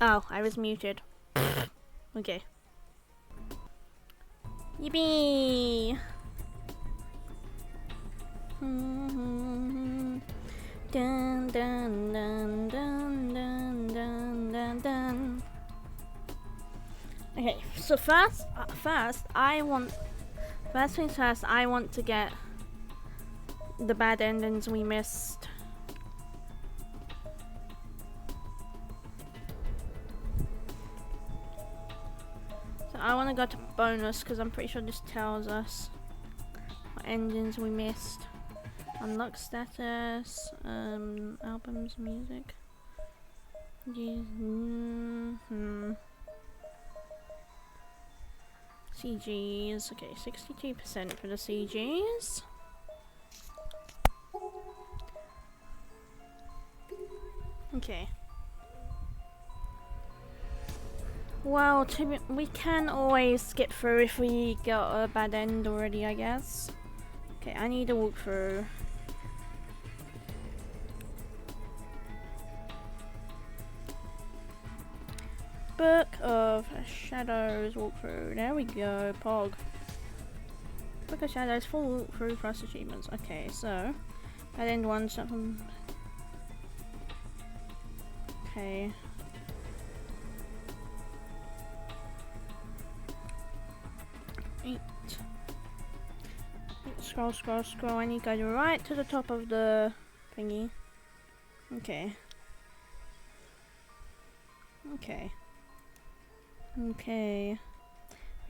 Oh, I was muted. Okay. Yippee! Dun dun dun dun dun dun dun dun. Okay, so first things first, I want to get the bad endings we missed. So I want to go to bonus because I'm pretty sure this tells us what endings we missed. Unlock status, albums, music. CGs, okay, 62% for the CGs. Okay. Well, we can always skip through if we got a bad end already, I guess. Okay, I need a walkthrough. Book of Shadows walkthrough. There we go, Pog. Book of Shadows full walkthrough plus achievements. Okay, so bad end one, something. Okay. Scroll, scroll, scroll. I need to go right to the top of the thingy. Okay. Okay. Okay.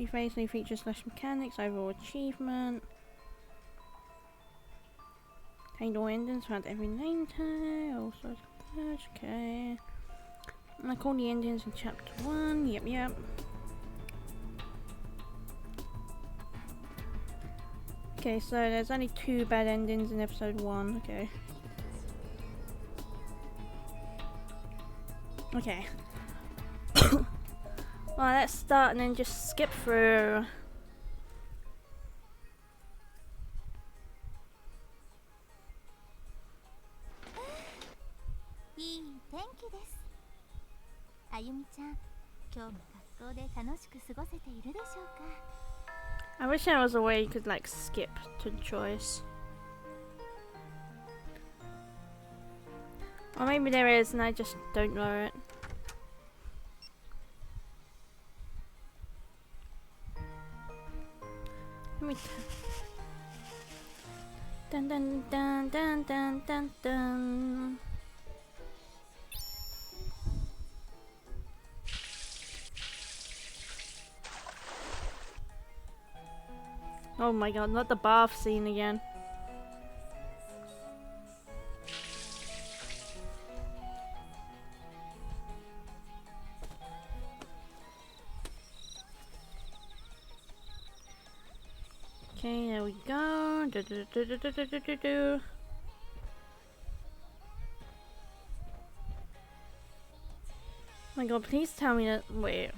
Reface new features / mechanics, overall achievement. Obtained all endings throughout every name tag, all sorts of patch, okay. And I call the endings in chapter 1, yep. Okay, so there's only 2 bad endings in episode 1, okay. Okay. Well, let's start and then just skip through. I wish there was a way you could like skip to choice. Or maybe there is and I just don't know it. Let me dun dun dun dun dun dun dun. Oh my god, not the bath scene again. Okay, there we go. Oh my god, please tell me that. Wait.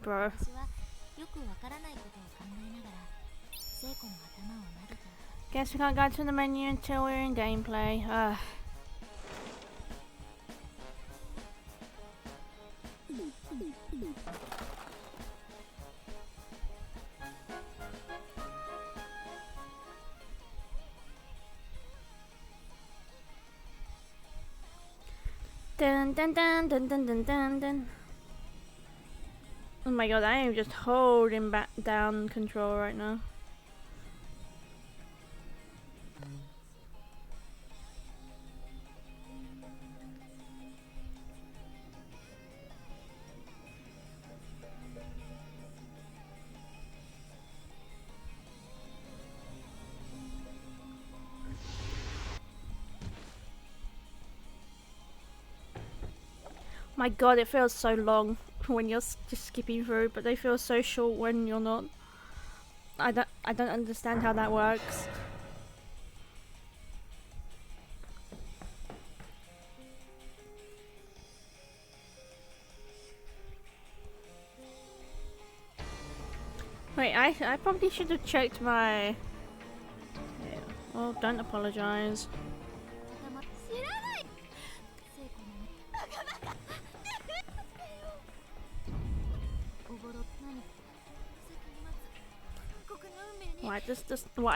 Bro. Guess we can't go to the menu until we're in gameplay. Dun dun dun dun dun dun dun dun. Oh my god, I am just holding back down control right now. My god, it feels so long when you're just skipping through, but they feel so short when you're not. I don't understand how that works. Wait, I probably should have checked my. Yeah. Oh, don't apologize. Why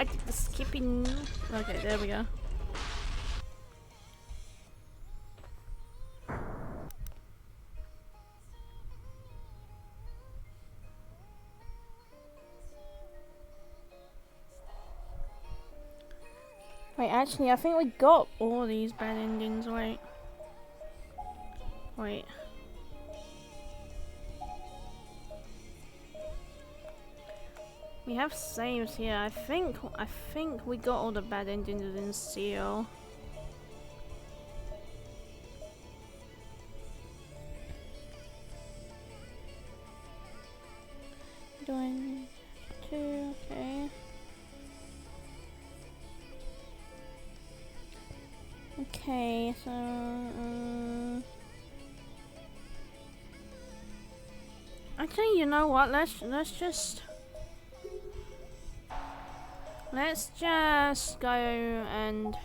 did the skipping? Okay, there we go. Wait, actually, I think we got all these bad endings. Wait. We have saves here. I think we got all the bad endings within Seal. Doing 2, okay. Okay, so actually, you know what? Let's just go and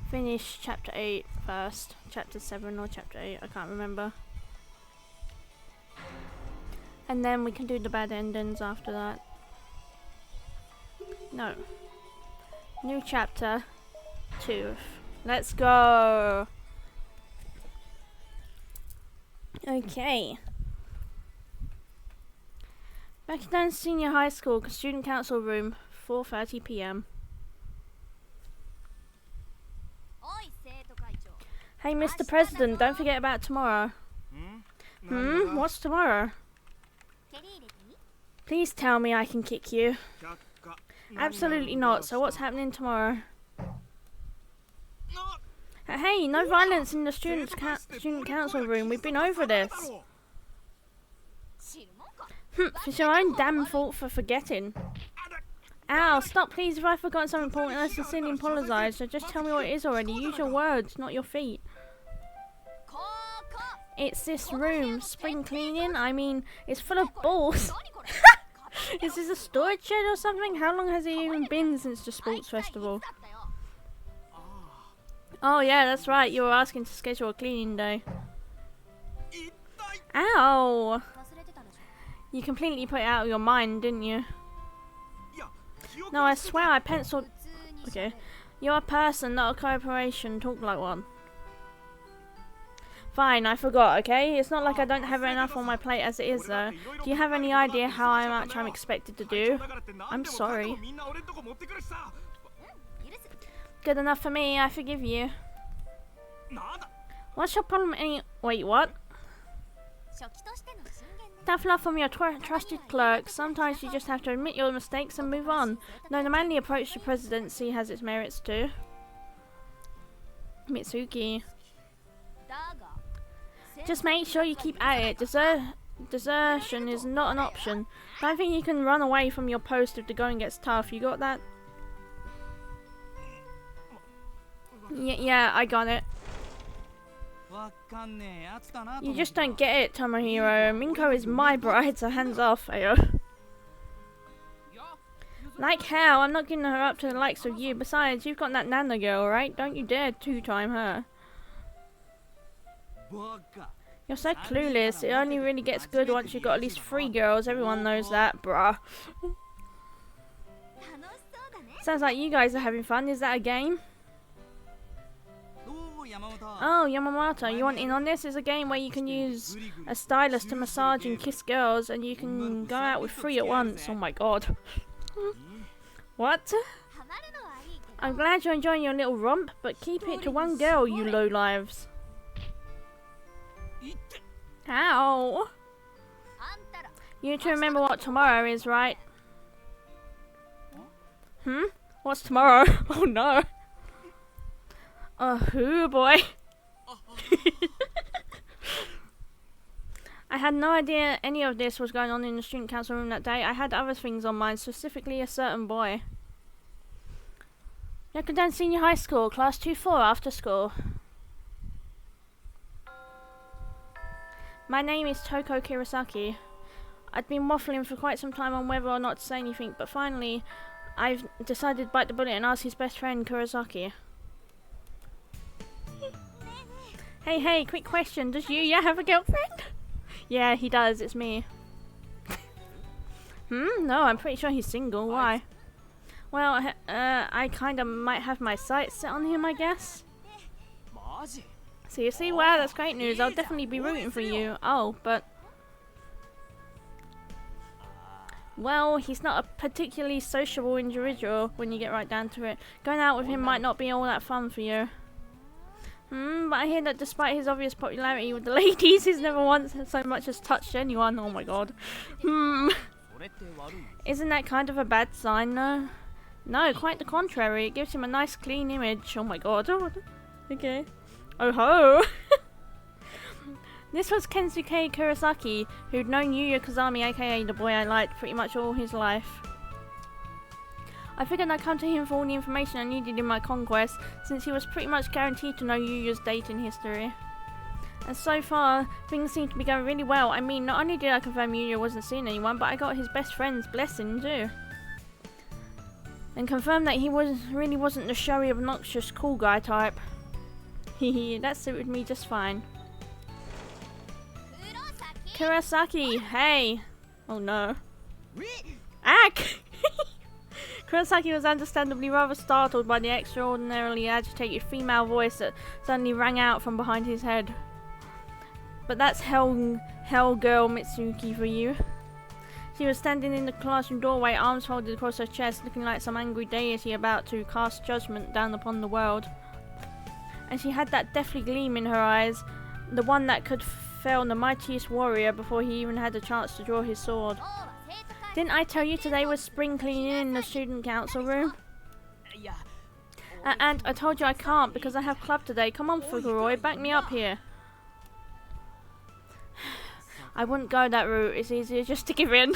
finish chapter 8 first. Chapter 7 or chapter 8, I can't remember. And then we can do the bad endings after that. No. New chapter 2. Let's go. Okay. Back down senior high school, student council room, 4:30 p.m. Hey, Mr. President, don't forget about tomorrow. What's tomorrow? Please tell me I can kick you. Absolutely not. So what's happening tomorrow? Hey, no violence in the student council room. We've been over this. It's your own damn fault for forgetting. Ow, stop please. If I've forgotten something important, I sincerely apologise. So just tell me what it is already. Use your words, not your feet. It's this room. Spring cleaning? I mean, it's full of balls. Is this a storage shed or something? How long has it even been since the sports festival? Oh yeah, that's right. You were asking to schedule a cleaning day. Ow! You completely put it out of your mind, didn't you? No, I swear I penciled... Okay. You're a person, not a corporation. Talk like one. Fine, I forgot, okay? It's not like I don't have enough on my plate as it is, though. Do you have any idea how much I'm expected to do? I'm sorry. Good enough for me, I forgive you. What's your problem Wait, what? Tough love from your trusted clerk. Sometimes you just have to admit your mistakes and move on. No, the manly approach to presidency has its merits too. Mitsuki. Just make sure you keep at it. Desertion is not an option. Don't think you can run away from your post if the going gets tough. You got that? Yeah, I got it. You just don't get it, Tomohiro. Minko is my bride, so hands off, Ayo. Like hell, I'm not giving her up to the likes of you. Besides, you've got that Nana girl, right? Don't you dare two-time her. You're so clueless. It only really gets good once you've got at least 3 girls. Everyone knows that, bruh. Sounds like you guys are having fun. Is that a game? Oh, Yamamoto, you want in on this? It's a game where you can use a stylist to massage and kiss girls, and you can go out with 3 at once. Oh my god. What? I'm glad you're enjoying your little romp, but keep it to 1 girl, you lowlives. Ow! You need to remember what tomorrow is, right? What's tomorrow? Oh no! Oh, boy. I had no idea any of this was going on in the student council room that day. I had other things on mind, specifically a certain boy. Yakudan Senior High School, Class 2-4, after school. My name is Toko Kirasaki. I'd been waffling for quite some time on whether or not to say anything, but finally, I've decided to bite the bullet and ask his best friend, Kurosaki. Hey, quick question. Does Yuuya have a girlfriend? Yeah, he does. It's me. No, I'm pretty sure he's single. Why? Well, I kinda might have my sights set on him, I guess. Seriously? Wow, that's great news. I'll definitely be rooting for you. Oh, but... well, he's not a particularly sociable individual when you get right down to it. Going out with him might not be all that fun for you. But I hear that despite his obvious popularity with the ladies, he's never once so much as touched anyone. Oh my god. Isn't that kind of a bad sign, though? No, quite the contrary. It gives him a nice, clean image. Oh my god. Okay. Oh ho! This was Kensuke Kurosaki, who'd known Yuuya Kazami, aka the boy I liked, pretty much all his life. I figured I'd come to him for all the information I needed in my conquest, since he was pretty much guaranteed to know Yuuya's dating history. And so far, things seem to be going really well. I mean, not only did I confirm Yuuya wasn't seeing anyone, but I got his best friend's blessing too. And confirmed that he really wasn't the showy, obnoxious, cool guy type. Hehe, that suited me just fine. Kurosaki, hey! Oh no. Ack! Kurosaki was understandably rather startled by the extraordinarily agitated female voice that suddenly rang out from behind his head. But that's hell girl Mitsuki for you. She was standing in the classroom doorway, arms folded across her chest, looking like some angry deity about to cast judgment down upon the world. And she had that deathly gleam in her eyes, the one that could fell the mightiest warrior before he even had a chance to draw his sword. Didn't I tell you today was spring cleaning in the student council room? And I told you I can't because I have club today. Come on, Fuguroi, back me up here. I wouldn't go that route. It's easier just to give in.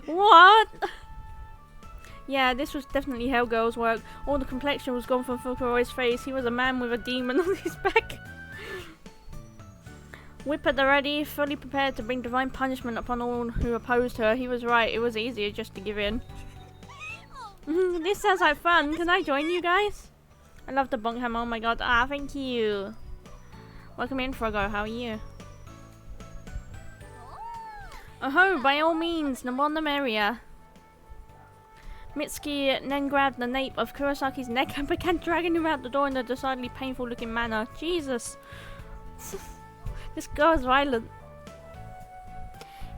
What? Yeah, this was definitely Hellgirl's work. All the complexion was gone from Fukuroi's face. He was a man with a demon on his back. Whip at the ready, fully prepared to bring divine punishment upon all who opposed her. He was right. It was easier just to give in. This sounds like fun. Can I join you guys? I love the bunk hammer. Oh my god. Ah, thank you. Welcome in, Frogo. How are you? Oh, by all means, the more the merrier. Mitsuki then grabbed the nape of Kurosaki's neck and began dragging him out the door in a decidedly painful looking manner. Jesus. This girl is violent.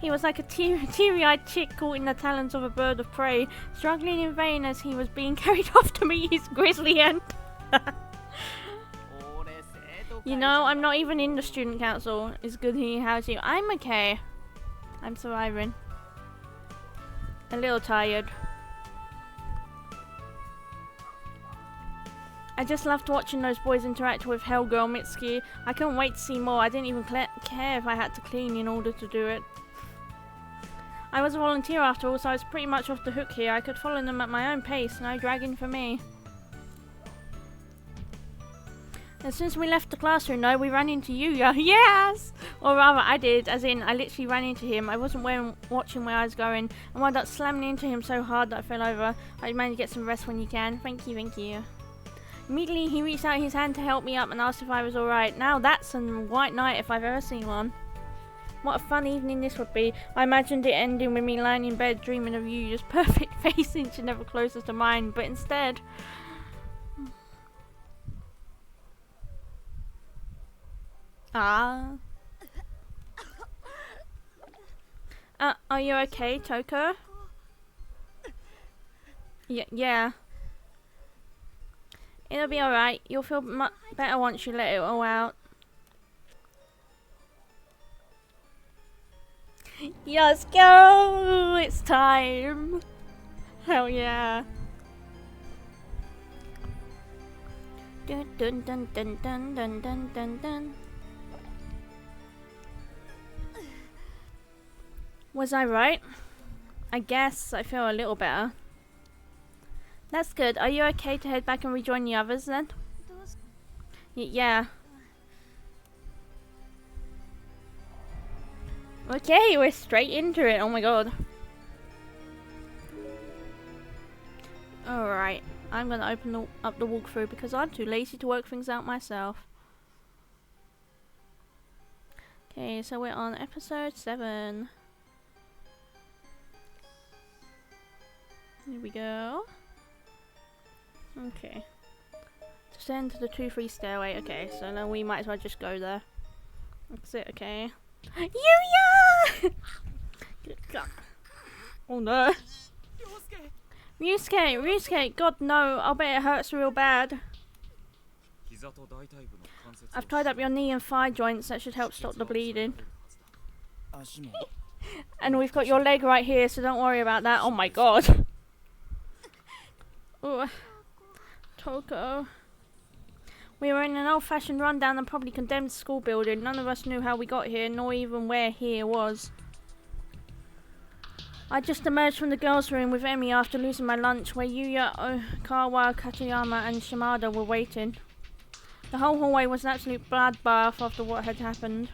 He was like a teary-eyed chick caught in the talons of a bird of prey, struggling in vain as he was being carried off to meet his grisly end. You know, I'm not even in the student council. It's good he has you. I'm okay. I'm surviving. A little tired. I just loved watching those boys interact with Hellgirl Mitsuki. I couldn't wait to see more. I didn't even care if I had to clean in order to do it. I was a volunteer after all, so I was pretty much off the hook here. I could follow them at my own pace, no dragging for me. As soon as we left the classroom though, we ran into Yuuya. Yes! Or rather, I did, as in, I literally ran into him. I wasn't watching where I was going, and wound up slamming into him so hard that I fell over. I managed to get some rest when you can. Thank you, thank you. Immediately, he reached out his hand to help me up and asked if I was alright. Now that's a white knight if I've ever seen one. What a fun evening this would be. I imagined it ending with me lying in bed dreaming of Yuuya's perfect face inching ever closer to mine, but instead... Ah. Are you okay, Toko? Yeah. It'll be alright. You'll feel much better once you let it all out. Yes, go! It's time! Hell yeah. Dun dun dun dun dun dun dun dun dun. Was I right? I guess I feel a little better. That's good. Are you okay to head back and rejoin the others then? Yeah. Okay, we're straight into it. Oh my god. Alright. I'm gonna open up the walkthrough because I'm too lazy to work things out myself. Okay, Okay, so we're on episode 7. Here we go. Okay. Descend to the 2-3 stairway. Okay, so then we might as well just go there. That's it, okay. Yuuya! Oh no. Ryusuke, God no, I'll bet it hurts real bad. I've tied up your knee and thigh joints, that should help stop the bleeding. And we've got your leg right here, so don't worry about that. Oh my god. Ooh. Toko. We were in an old-fashioned rundown and probably condemned school building. None of us knew how we got here, nor even where here was. I just emerged from the girls' room with Emi after losing my lunch, where Yuuya, Okawa, Katayama and Shimada were waiting. The whole hallway was an absolute bloodbath after what had happened.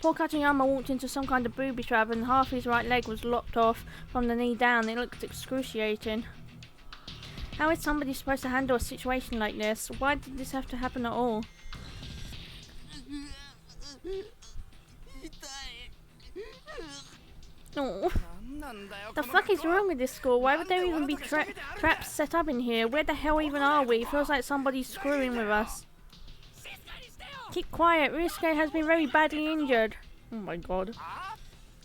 Poor Katayama walked into some kind of booby trap and half his right leg was lopped off from the knee down. It looked excruciating. How is somebody supposed to handle a situation like this? Why did this have to happen at all? Oh. The fuck is wrong with this school? Why would there even be traps set up in here? Where the hell even are we? It feels like somebody's screwing with us. Keep quiet. Ryusuke has been very badly injured. Oh my god.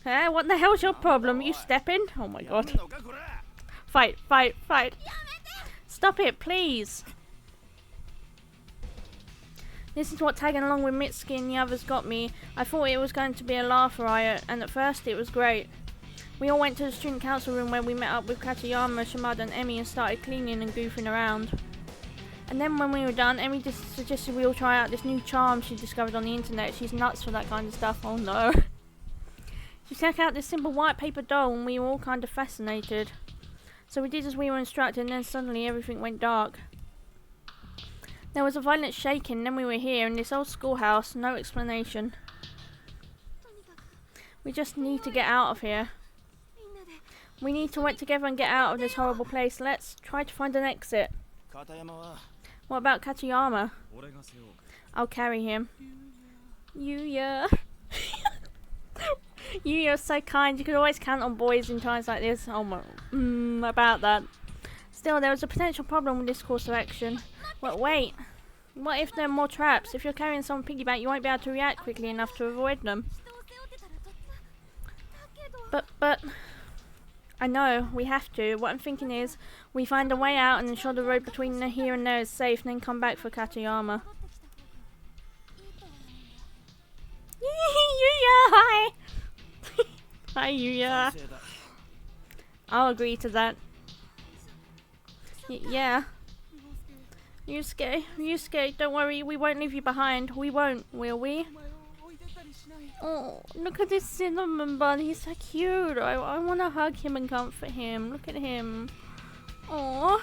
Hey, what the hell's your problem? You stepping? Oh my god. Fight, fight, fight. Stop it, please. This is what tagging along with Mitsuki and the others got me. I thought it was going to be a laugh riot, and at first it was great. We all went to the student council room where we met up with Katayama, Shimada and Emi and started cleaning and goofing around. And then when we were done, Emi just suggested we all try out this new charm she discovered on the internet. She's nuts for that kind of stuff. Oh no. She took out this simple white paper doll and we were all kind of fascinated. So we did as we were instructed and then suddenly everything went dark. There was a violent shaking, then we were here in this old schoolhouse, no explanation. We just need to get out of here. We need to work together and get out of this horrible place. Let's try to find an exit. What about Katayama? I'll carry him. Yuuya. Yuuya's so kind. You could always count on boys in times like this. Oh my, about that. Still, there was a potential problem with this course of action. But wait. What if there are more traps? If you're carrying someone piggyback, you won't be able to react quickly enough to avoid them. But... I know, we have to. What I'm thinking is, we find a way out and ensure the road between here and there is safe, and then come back for Katayama. Yuuya, hi! Hi, Yuuya. I'll agree to that. Yeah. Ryusuke, don't worry, we won't leave you behind. We won't, will we? Oh, look at this cinnamon bun. He's so cute. I want to hug him and comfort him. Look at him. Aww.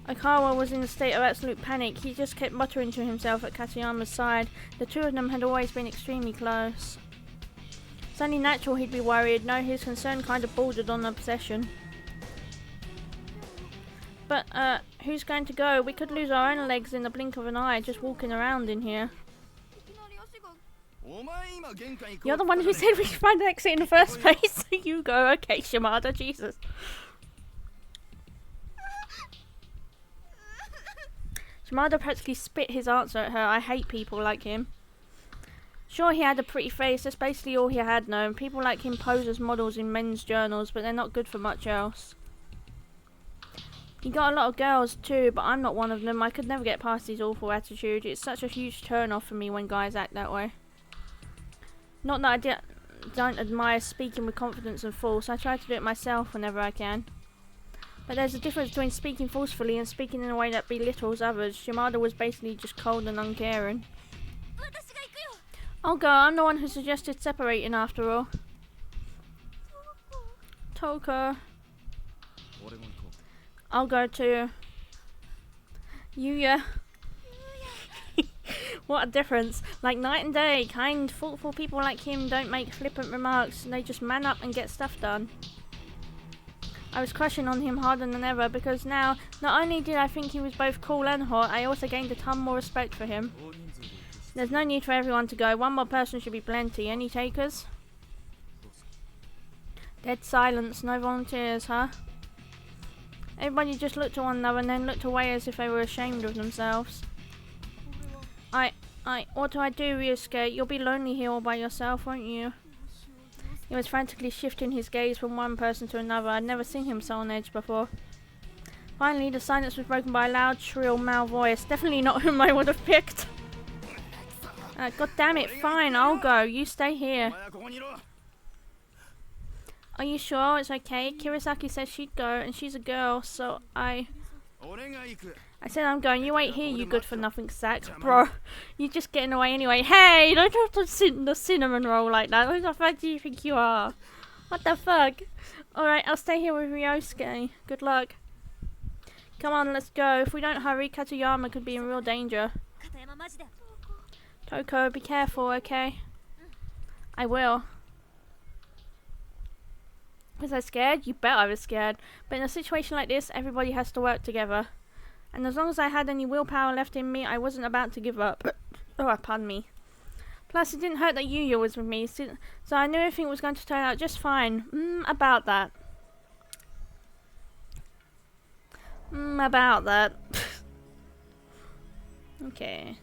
Okawa was in a state of absolute panic. He just kept muttering to himself at Katayama's side. The two of them had always been extremely close. It's only natural he'd be worried. No, his concern kind of bordered on obsession. But, who's going to go? We could lose our own legs in the blink of an eye just walking around in here. You're the one who said we should find an exit in the first place, so you go. Okay, Shimada, Jesus. Shimada practically spit his answer at her. I hate people like him. Sure, he had a pretty face. That's basically all he had known. People like him pose as models in men's journals, but they're not good for much else. He got a lot of girls too, but I'm not one of them. I could never get past his awful attitude. It's such a huge turn off for me when guys act that way. Not that I don't admire speaking with confidence and force. I try to do it myself whenever I can. But there's a difference between speaking forcefully and speaking in a way that belittles others. Shimada was basically just cold and uncaring. I'll go. I'm the one who suggested separating after all. Toko. I'll go too. Yuuya. What a difference. Like night and day. Kind, thoughtful people like him don't make flippant remarks. They just man up and get stuff done. I was crushing on him harder than ever because now, not only did I think he was both cool and hot, I also gained a ton more respect for him. There's no need for everyone to go. One more person should be plenty. Any takers? Dead silence. No volunteers, huh? Everybody just looked at one another and then looked away as if they were ashamed of themselves. What do I do, Ryusuke? You'll be lonely here all by yourself, won't you? He was frantically shifting his gaze from one person to another. I'd never seen him so on edge before. Finally, the silence was broken by a loud, shrill male voice. Definitely not whom I would have picked. God damn it, fine, I'll go. You stay here. Are you sure it's okay? Kirisaki said she'd go, and she's a girl, so I said I'm going. You wait here, you good-for-nothing sacks. Bro, you're just getting away anyway. Hey, don't have to sit in the cinnamon roll like that. Who the fuck do you think you are? What the fuck? Alright, I'll stay here with Ryosuke. Good luck. Come on, let's go. If we don't hurry, Katayama could be in real danger. Toko, be careful, okay? I will. Was I scared? You bet I was scared. But in a situation like this, everybody has to work together. And as long as I had any willpower left in me, I wasn't about to give up. Oh, pardon me. Plus, it didn't hurt that Yuuya was with me, so I knew everything was going to turn out just fine. About that. About that. Okay.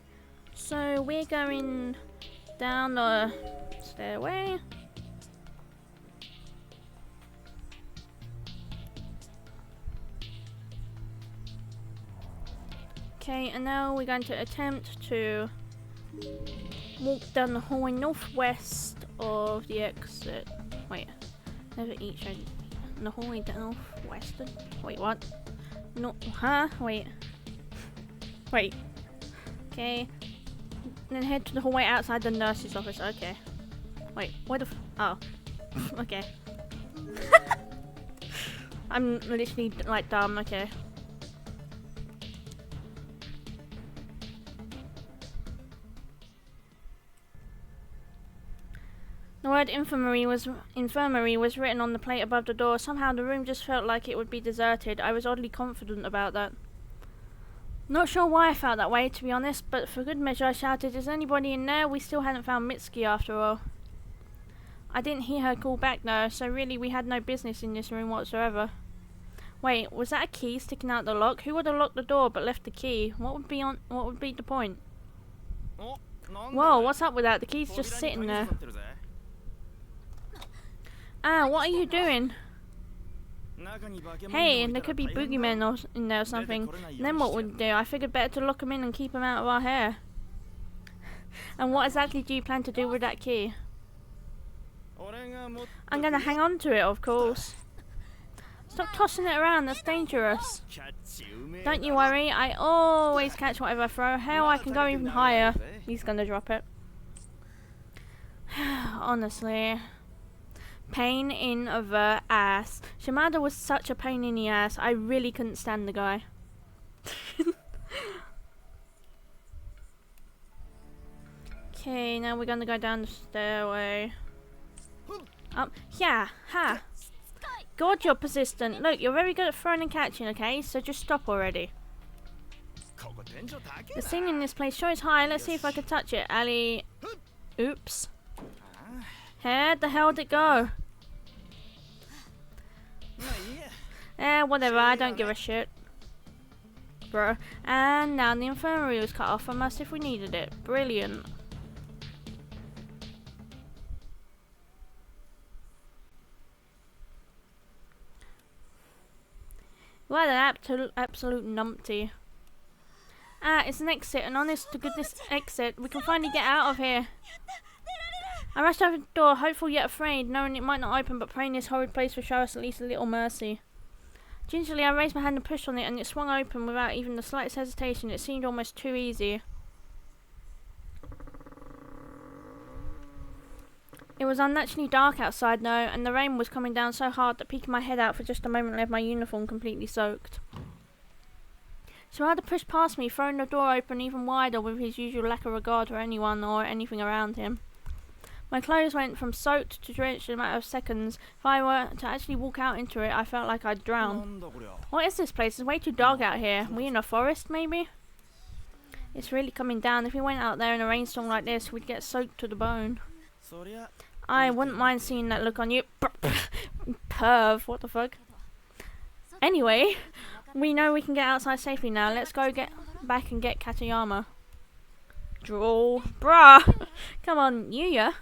So, we're going down the stairway. Okay, and now we're going to attempt to walk down the hallway northwest of the exit. Wait, never each the hallway northwestern. Wait, what? No, huh? Wait. Wait. Okay. Then head to the hallway outside the nurse's office. Okay. Wait, where the oh. Okay. I'm literally like dumb. Okay. The word infirmary was written on the plate above the door. Somehow the room just felt like it would be deserted. I was oddly confident about that. Not sure why I felt that way, to be honest, but for good measure I shouted, "Is anybody in there?" We still hadn't found Mitsuki after all. I didn't hear her call back though, so really we had no business in this room whatsoever. Wait, was that a key sticking out the lock? Who would have locked the door but left the key? What would be the point? Whoa, what's up with that? The key's just sitting there. Ah, what are you doing? Hey, and there could be boogeymen in there or something. And then what would we do? I figured better to lock them in and keep them out of our hair. And what exactly do you plan to do with that key? I'm gonna hang on to it, of course. Stop tossing it around, that's dangerous. Don't you worry, I always catch whatever I throw. Hell, I can go even higher. He's gonna drop it. Honestly. Pain in the ass. Shimada was such a pain in the ass. I really couldn't stand the guy. Okay, now we're gonna go down the stairway. Up. Yeah, ha. God, you're persistent. Look, you're very good at throwing and catching, okay? So just stop already. The ceiling in this place sure is high. Let's see if I can touch it. Ali. Oops. Where the hell did it go? Whatever, I don't give a shit. Bro. And now the infirmary was cut off from us if we needed it. Brilliant. What an absolute numpty. Ah, it's an exit, an honest to goodness exit. We can finally get out of here. I rushed over the door, hopeful yet afraid, knowing it might not open, but praying this horrid place will show us at least a little mercy. Gingerly, I raised my hand and pushed on it, and it swung open without even the slightest hesitation. It seemed almost too easy. It was unnaturally dark outside, though, and the rain was coming down so hard that peeking my head out for just a moment left my uniform completely soaked. Shimada pushed past me, throwing the door open even wider with his usual lack of regard for anyone or anything around him. My clothes went from soaked to drenched in a matter of seconds. If I were to actually walk out into it, I felt like I'd drown. What is this place? It's way too dark out here. Are we in a forest, maybe? It's really coming down. If we went out there in a rainstorm like this, we'd get soaked to the bone. I wouldn't mind seeing that look on you. Perv, what the fuck? Anyway, we know we can get outside safely now. Let's go get back and get Katayama. Draw. Bruh! Come on, Yuuya.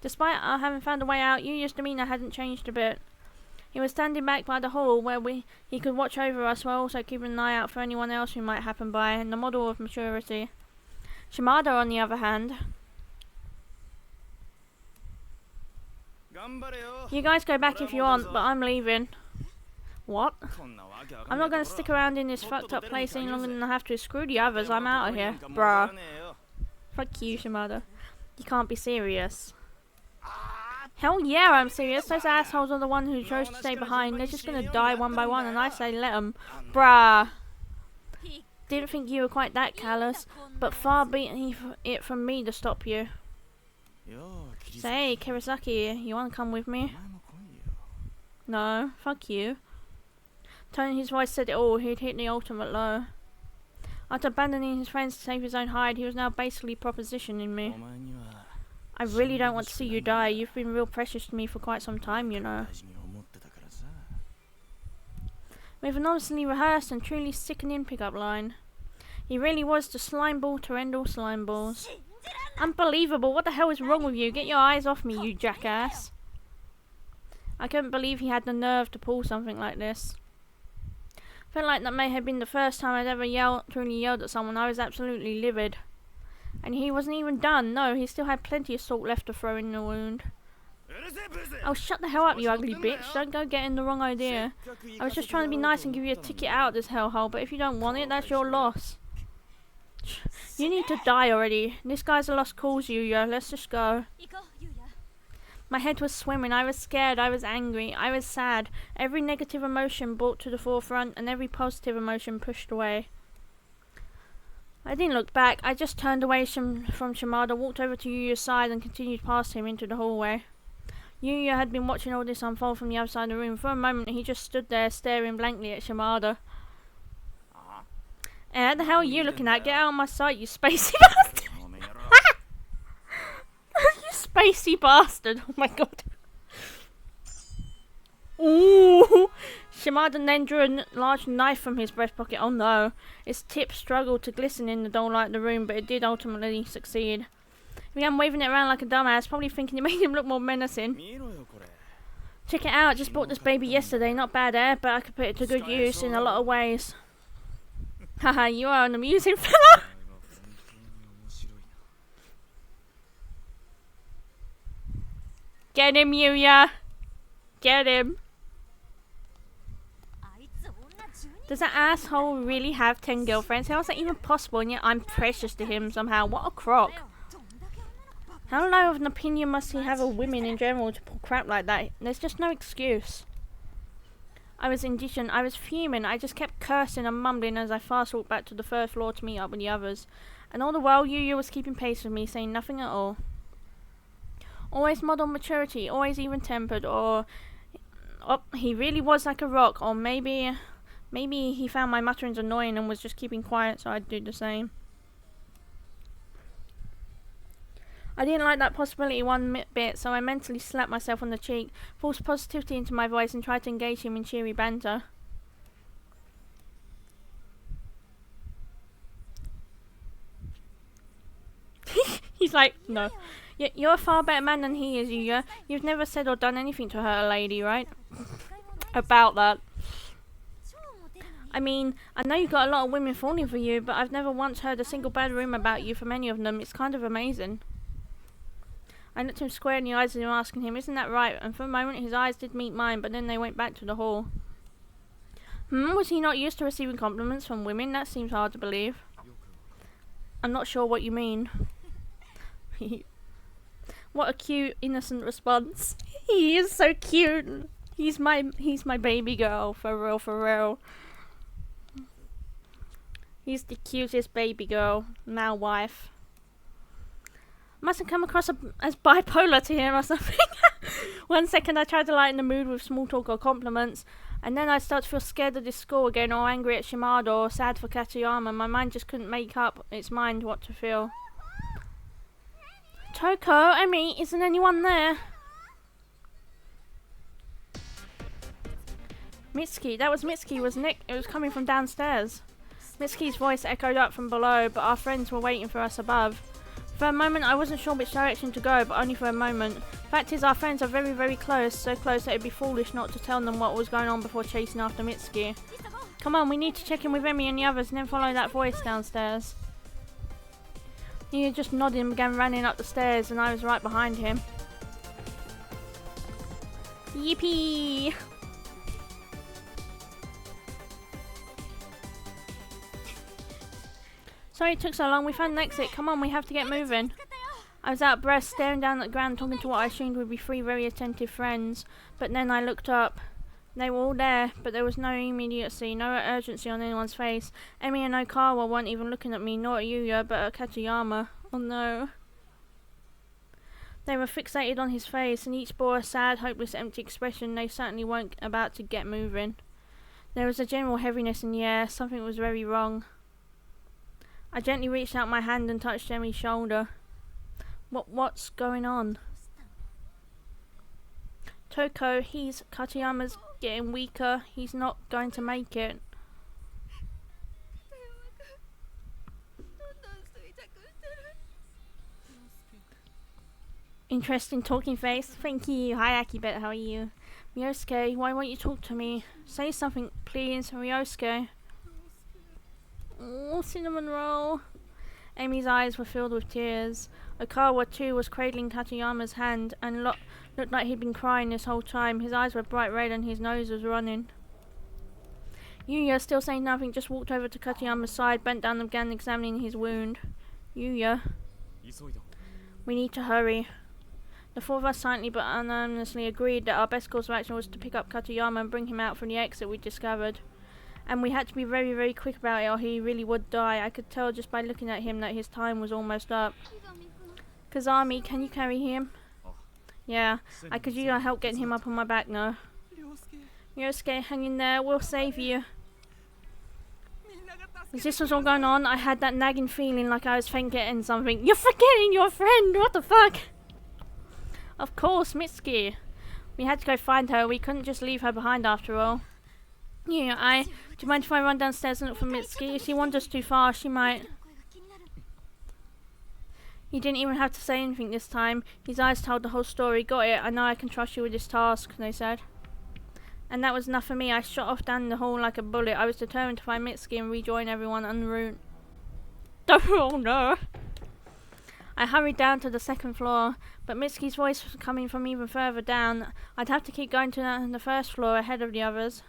Despite our having found a way out, Yuuya's demeanour hadn't changed a bit. He was standing back by the hall where he could watch over us while also keeping an eye out for anyone else who might happen by, and the model of maturity. Shimada, on the other hand. You guys go back if you want, but I'm leaving. What? I'm not going to stick around in this fucked up place any longer than I have to. Screw the others, I'm out of here. Bruh. Fuck you, Shimada. You can't be serious. Hell yeah, I'm serious. Those assholes are the one who chose to stay behind. They're just gonna die one by one, and I say let them. Bruh. Didn't think you were quite that callous, but far be it from me to stop you. Say, Kirisaki, you wanna come with me? No, fuck you. Turning his voice said it all. He'd hit the ultimate low. After abandoning his friends to save his own hide, he was now basically propositioning me. I really don't want to see you die. You've been real precious to me for quite some time, you know. With an honestly rehearsed and truly sickening pickup line. He really was the slimeball to end all slimeballs. Unbelievable, what the hell is wrong with you? Get your eyes off me, you jackass. I couldn't believe he had the nerve to pull something like this. Felt like that may have been the first time I'd ever truly yelled at someone. I was absolutely livid. And he wasn't even done. No, he still had plenty of salt left to throw in the wound. Oh, shut the hell up, you ugly bitch. Don't go getting the wrong idea. I was just trying to be nice and give you a ticket out of this hellhole, but if you don't want it, that's your loss. You need to die already. This guy's a lost cause, Yuuya. Let's just go. My head was swimming. I was scared. I was angry. I was sad. Every negative emotion brought to the forefront and every positive emotion pushed away. I didn't look back. I just turned away from Shimada, walked over to Yuuya's side and continued past him into the hallway. Yuuya had been watching all this unfold from the other side of the room. For a moment he just stood there staring blankly at Shimada. What the hell are you looking at? Get out of my sight, you spacey bastard! You spacey bastard! Oh my god. Ooh! Shimada then drew a large knife from his breast pocket. Oh no. Its tip struggled to glisten in the dull light of the room, but it did ultimately succeed. He began waving it around like a dumbass, probably thinking it made him look more menacing. Check it out, just bought this baby yesterday. Not bad, eh? But I could put it to good use in a lot of ways. Haha, you are an amusing fella! Get him, Yuuya! Get him! Does that asshole really have 10 girlfriends? How is that even possible? And yet I'm precious to him somehow. What a crock. How low of an opinion must he have of women in general to pull crap like that? There's just no excuse. I was indignant. I was fuming. I just kept cursing and mumbling as I fast walked back to the first floor to meet up with the others. And all the while Yuuya was keeping pace with me, saying nothing at all. Always model maturity, always even-tempered, or... Oh, he really was like a rock, or maybe he found my mutterings annoying and was just keeping quiet so I'd do the same. I didn't like that possibility one bit, so I mentally slapped myself on the cheek, forced positivity into my voice and tried to engage him in cheery banter. He's like, no. You're a far better man than he is, Yuuya. You've never said or done anything to hurt a lady, right? About that. I mean, I know you've got a lot of women falling for you, but I've never once heard a single bad rumour about you from any of them. It's kind of amazing. I looked him square in the eyes and asking him, isn't that right? And for a moment his eyes did meet mine, but then they went back to the hall. Was he not used to receiving compliments from women? That seems hard to believe. I'm not sure what you mean. What a cute, innocent response. He is so cute. He's my baby girl, for real, for real. He's the cutest baby girl, now wife. Must have come across as bipolar to him or something. 1 second I tried to lighten the mood with small talk or compliments, and then I start to feel scared of this school again, or angry at Shimada, or sad for Katayama. My mind just couldn't make up its mind what to feel. Toko, Emmy, isn't anyone there? Mitsuki, that was Mitsuki, wasn't it? It was coming from downstairs. Mitsuki's voice echoed up from below, but our friends were waiting for us above. For a moment I wasn't sure which direction to go, but only for a moment. Fact is, our friends are very, very close, so close that it'd be foolish not to tell them what was going on before chasing after Mitsuki. Come on, we need to check in with Emmy and the others and then follow that voice downstairs. He just nodded and began running up the stairs, and I was right behind him. Yippee! Sorry it took so long, we found an exit. Come on, we have to get moving. I was out of breath, staring down at the ground, talking to what I assumed would be 3 very attentive friends. But then I looked up. They were all there, but there was no immediacy, no urgency on anyone's face. Emmy and Okawa weren't even looking at me, nor at Yuuya, but at Katayama. Oh no. They were fixated on his face, and each bore a sad, hopeless, empty expression. They certainly weren't about to get moving. There was a general heaviness in the air. Something was very wrong. I gently reached out my hand and touched Emmy's shoulder. What's going on? Toko, Katayama's getting weaker. He's not going to make it. Interesting talking face. Thank you. Hi Akibet, how are you? Ryosuke, why won't you talk to me? Say something, please, Ryosuke. Oh, cinnamon roll. Amy's eyes were filled with tears. Okawa too was cradling Katayama's hand and looked like he'd been crying this whole time. His eyes were bright red and his nose was running. Yuuya, still saying nothing, just walked over to Katayama's side, bent down and began examining his wound. Yuuya, we need to hurry. The 4 of us silently but unanimously agreed that our best course of action was to pick up Katayama and bring him out from the exit we discovered. And we had to be very, very quick about it or he really would die. I could tell just by looking at him that his time was almost up. Kazami, can you carry him? Yeah, I could use your help getting him up on my back now. Ryosuke, hang in there, we'll save you. As this was all going on, I had that nagging feeling like I was forgetting something. You're forgetting your friend, what the fuck? Of course, Mitsuki. We had to go find her, we couldn't just leave her behind after all. Yeah, do you mind if I run downstairs and look for Mitsuki? If she wanders too far, she might... He didn't even have to say anything this time. His eyes told the whole story. Got it, I know I can trust you with this task, they said. And that was enough for me. I shot off down the hall like a bullet. I was determined to find Mitsuki and rejoin everyone en route. Oh no! I hurried down to the 2nd floor, but Mitsuki's voice was coming from even further down. I'd have to keep going to the 1st floor ahead of the others.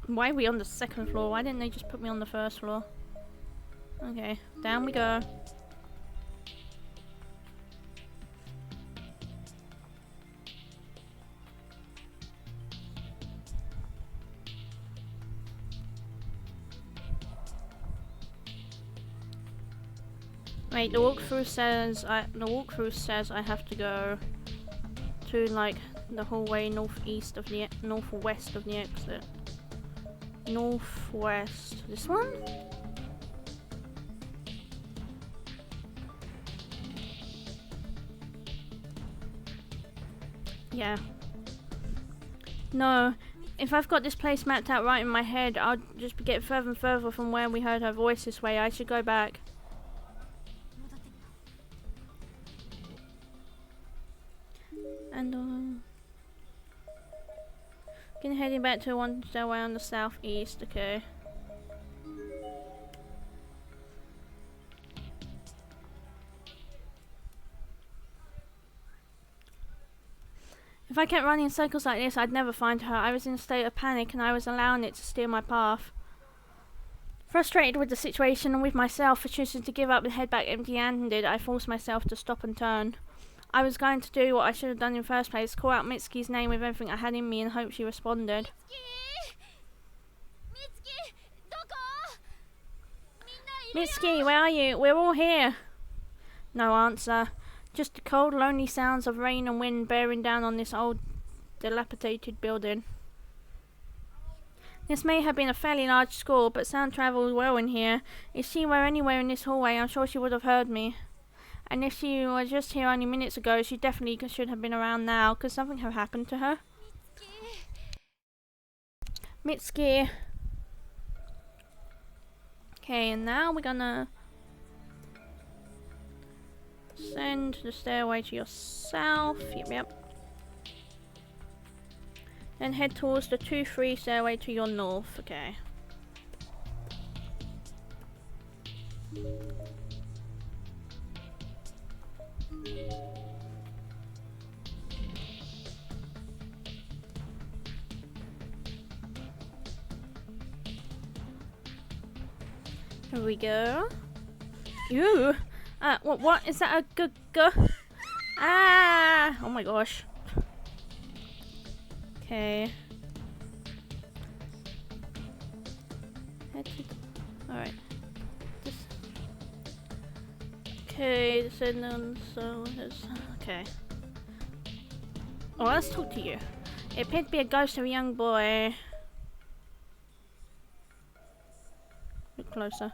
Why are we on the 2nd floor? Why didn't they just put me on the 1st floor? Okay, down we go. Wait, the walkthrough says I have to go to like the hallway northwest of the exit. Northwest. This one? Yeah. No. If I've got this place mapped out right in my head, I'll just get further and further from where we heard her voice this way. I should go back. And heading back to one stairway on the southeast, okay. If I kept running in circles like this, I'd never find her. I was in a state of panic and I was allowing it to steer my path. Frustrated with the situation and with myself for choosing to give up and head back empty-handed, I forced myself to stop and turn. I was going to do what I should have done in the first place, call out Mitsuki's name with everything I had in me and hope she responded. Mitsuki, where are you? We're all here. No answer. Just the cold, lonely sounds of rain and wind bearing down on this old, dilapidated building. This may have been a fairly large school, but sound travels well in here. If she were anywhere in this hallway, I'm sure she would have heard me. And if she was just here only minutes ago, she definitely should have been around now. Could something have happened to her? Mitsuki. Okay, and now we're gonna send the stairway to your south. Yep. Then head towards the 2-3 stairway to your north. Okay. Here we go. Ooh! What is that? A Ah! Oh my gosh. Okay. Alright. Okay, so then, okay. Oh, let's talk to you. It appeared to be a ghost of a young boy. Look closer.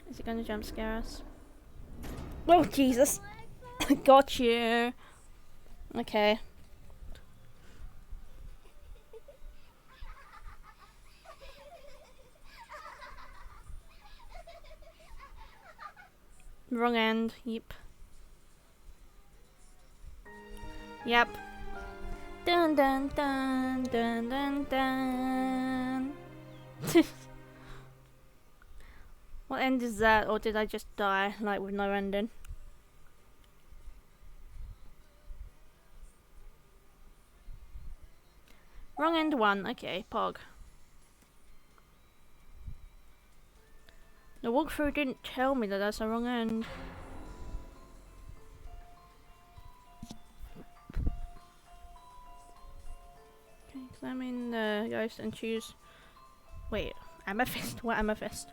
Is it going to jump scare us? Oh, Jesus! Got you! Okay. Wrong end. Yep. Yep. Dun dun dun dun dun dun. What end is that, or did I just die, like with no ending? Wrong end 1, okay, Pog. The walkthrough didn't tell me that that's the wrong end. Okay, examine the ghost and choose... Wait, amethyst? What amethyst?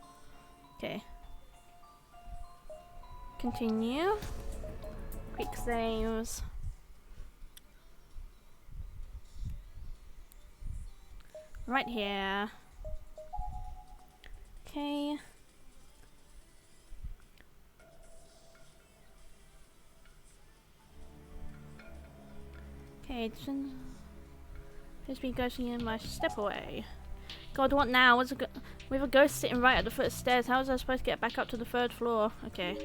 Okay. Continue. Quick saves. Right here. Okay. Okay, just be ghosting in my step away. God, what now? We have a ghost sitting right at the foot of the stairs. How was I supposed to get back up to the 3rd floor? Okay.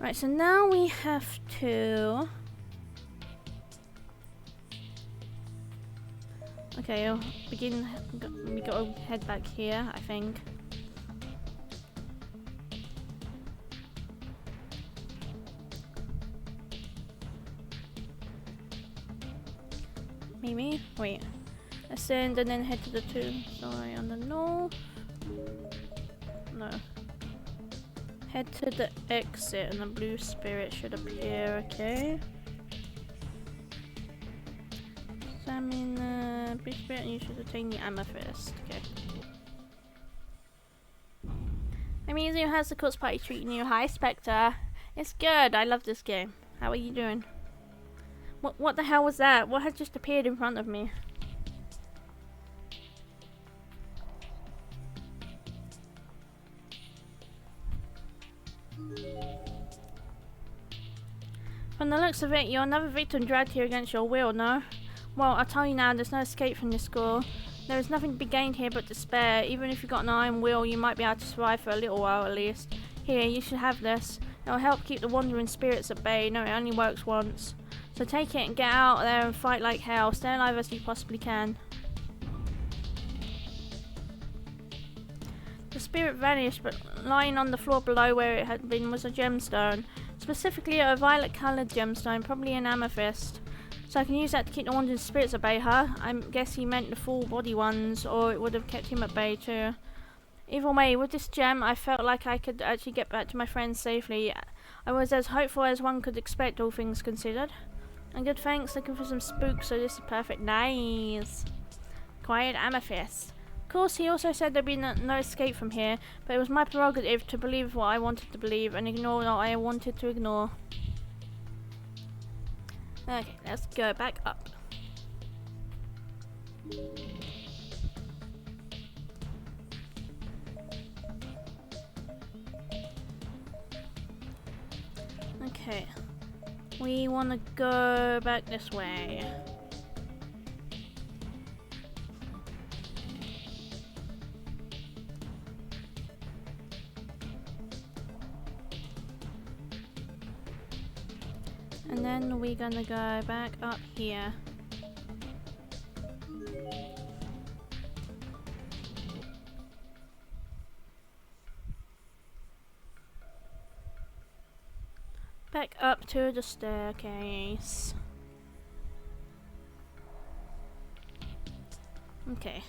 Right, so now we have to... Okay, we gotta head back here, I think. Maybe? Wait. Ascend and then head to the 2. Sorry, on the north. No. Head to the exit and the blue spirit should appear, okay? Examine the blue spirit and you should attain the amethyst, okay. Amazing, how's the Cults Party treating you? Hi, Spectre. It's good, I love this game. How are you doing? What the hell was that? What had just appeared in front of me? From the looks of it, you're another victim dragged here against your will, no? Well, I'll tell you now, there's no escape from this school. There is nothing to be gained here but despair. Even if you've got an iron will, you might be able to survive for a little while at least. Here, you should have this. It'll help keep the wandering spirits at bay. No, it only works once. So take it and get out there and fight like hell. Stay alive as you possibly can. The spirit vanished, but lying on the floor below where it had been was a gemstone. Specifically a violet coloured gemstone, probably an amethyst. So I can use that to keep the wandering spirits at bay, huh? I guess he meant the full body ones, or it would have kept him at bay too. Either way, with this gem, I felt like I could actually get back to my friends safely. I was as hopeful as one could expect, all things considered. And good thanks, looking for some spooks, so this is perfect. Nice. Quiet amethyst. course, he also said there'd be no escape from here, but it was my prerogative to believe what I wanted to believe and ignore what I wanted to ignore. Okay, let's go back up. Okay, we want to go back this way. And then we're gonna go back up here. Back up to the staircase. Okay.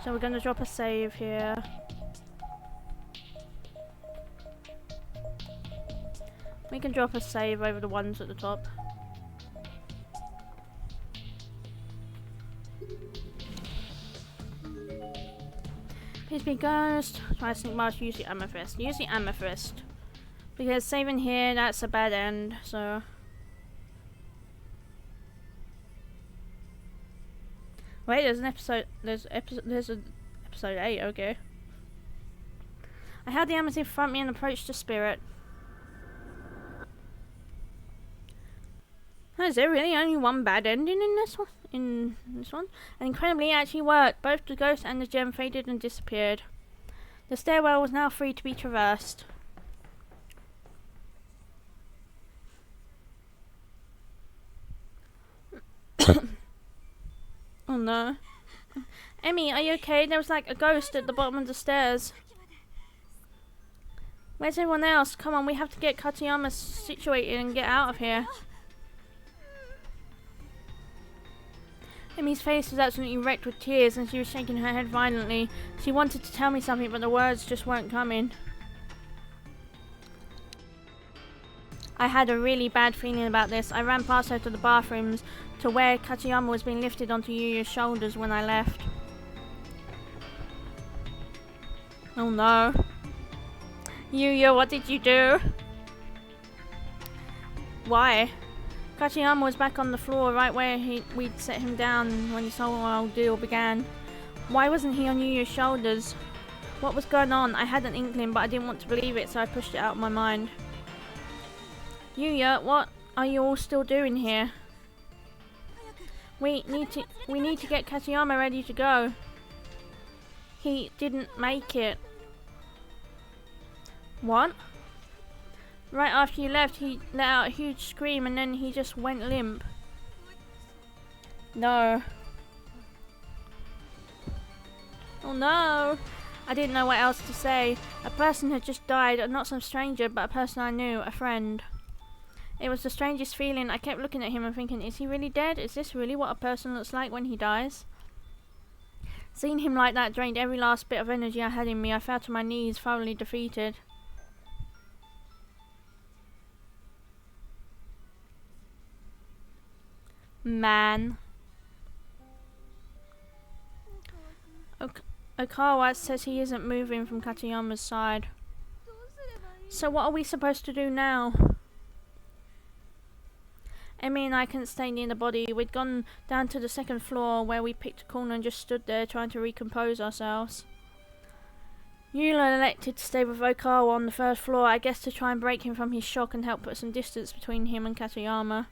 So we're gonna drop a save here. We can drop a save over the ones at the top. Please be ghost. Try to sneak past, use the amethyst. Use the amethyst. Because saving here, that's a bad end, so. Wait, there's an episode, there's an episode 8, okay. I held the amethyst in front of me and approached the spirit. Is there really only one bad ending in this one? And incredibly, it actually worked. Both the ghost and the gem faded and disappeared. The stairwell was now free to be traversed. Oh no. Emmy, are you okay? There was like a ghost at the bottom of the stairs. Where's everyone else? Come on, we have to get Katayama situated and get out of here. Emmy's face was absolutely wrecked with tears and she was shaking her head violently. She wanted to tell me something, but the words just weren't coming. I had a really bad feeling about this. I ran past her to the bathrooms to where Katayama was being lifted onto Yuuya's shoulders when I left. Oh no. Yuuya, what did you do? Why? Katayama was back on the floor right where we'd set him down when this whole ordeal began. Why wasn't he on Yuuya's shoulders? What was going on? I had an inkling, but I didn't want to believe it, so I pushed it out of my mind. Yuuya, what are you all still doing here? We need to get Katayama ready to go. He didn't make it. What? Right after you left, he let out a huge scream and then he just went limp. No. Oh no. I didn't know what else to say. A person had just died, not some stranger, but a person I knew, a friend. It was the strangest feeling. I kept looking at him and thinking, is he really dead? Is this really what a person looks like when he dies? Seeing him like that drained every last bit of energy I had in me. I fell to my knees, thoroughly defeated. Man. Okawa says he isn't moving from Katayama's side. So what are we supposed to do now? Emmy and I couldn't stay near the body. We'd gone down to the second floor where we picked a corner and just stood there trying to recompose ourselves. Yuuya elected to stay with Okawa on the first floor, I guess to try and break him from his shock and help put some distance between him and Katayama.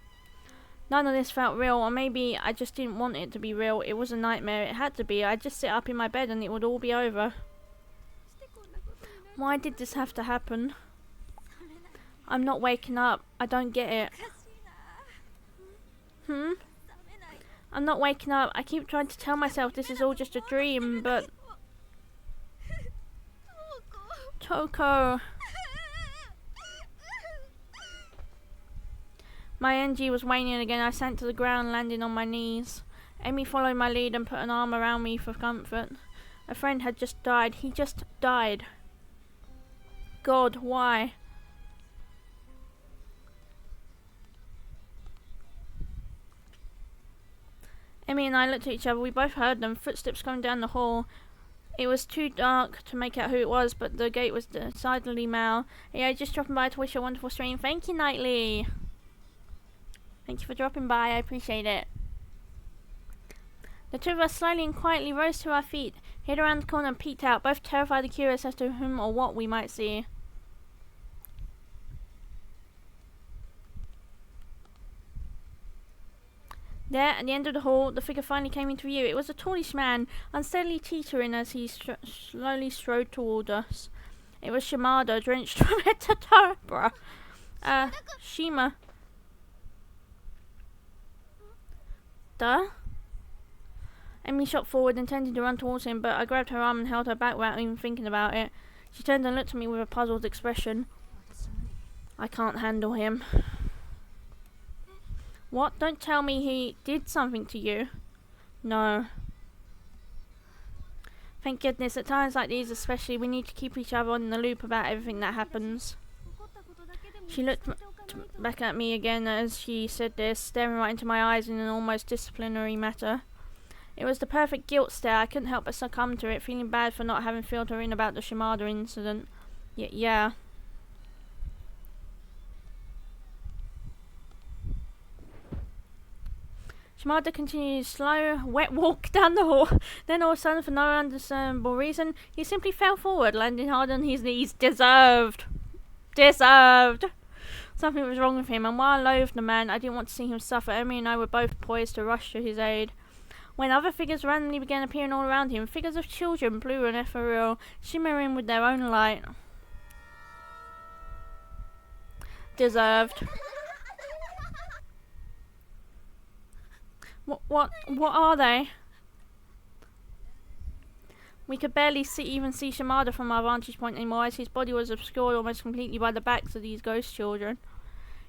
None of this felt real, or maybe I just didn't want it to be real. It was a nightmare. It had to be. I'd just sit up in my bed and it would all be over. Why did this have to happen? I'm not waking up. I don't get it. I'm not waking up. I keep trying to tell myself this is all just a dream, but... Toko. My energy was waning again. I sank to the ground, landing on my knees. Amy followed my lead and put an arm around me for comfort. A friend had just died. He just died. God, why? Amy and I looked at each other. We both heard them. Footsteps coming down the hall. It was too dark to make out who it was, but the gate was decidedly male. Yeah, just dropping by to wish you a wonderful stream. Thank you, Knightley. Thank you for dropping by, I appreciate it. The two of us slowly and quietly rose to our feet, hid around the corner and peeked out, both terrified and curious as to whom or what we might see. There, at the end of the hall, the figure finally came into view. It was a tallish man, unsteadily teetering as he slowly strode toward us. It was Shimada, drenched from head to toe. Bruh. Shima. Duh? Emily shot forward, intending to run towards him, but I grabbed her arm and held her back without even thinking about it. She turned and looked at me with a puzzled expression. I can't handle him. What? Don't tell me he did something to you. No. Thank goodness, at times like these especially, we need to keep each other in the loop about everything that happens. She looked back at me again as she said this, staring right into my eyes in an almost disciplinary manner. It was the perfect guilt stare. I couldn't help but succumb to it, feeling bad for not having filled her in about the Shimada incident. Yeah. Shimada continued his slow, wet walk down the hall. Then all of a sudden, for no understandable reason, he simply fell forward, landing hard on his knees. Deserved! Something was wrong with him, and while I loathed the man, I didn't want to see him suffer. Emily and I were both poised to rush to his aid, when other figures randomly began appearing all around him. Figures of children, blue and ethereal, shimmering with their own light. Deserved. What are they? We could barely even see Shimada from our vantage point anymore, as his body was obscured almost completely by the backs of these ghost children.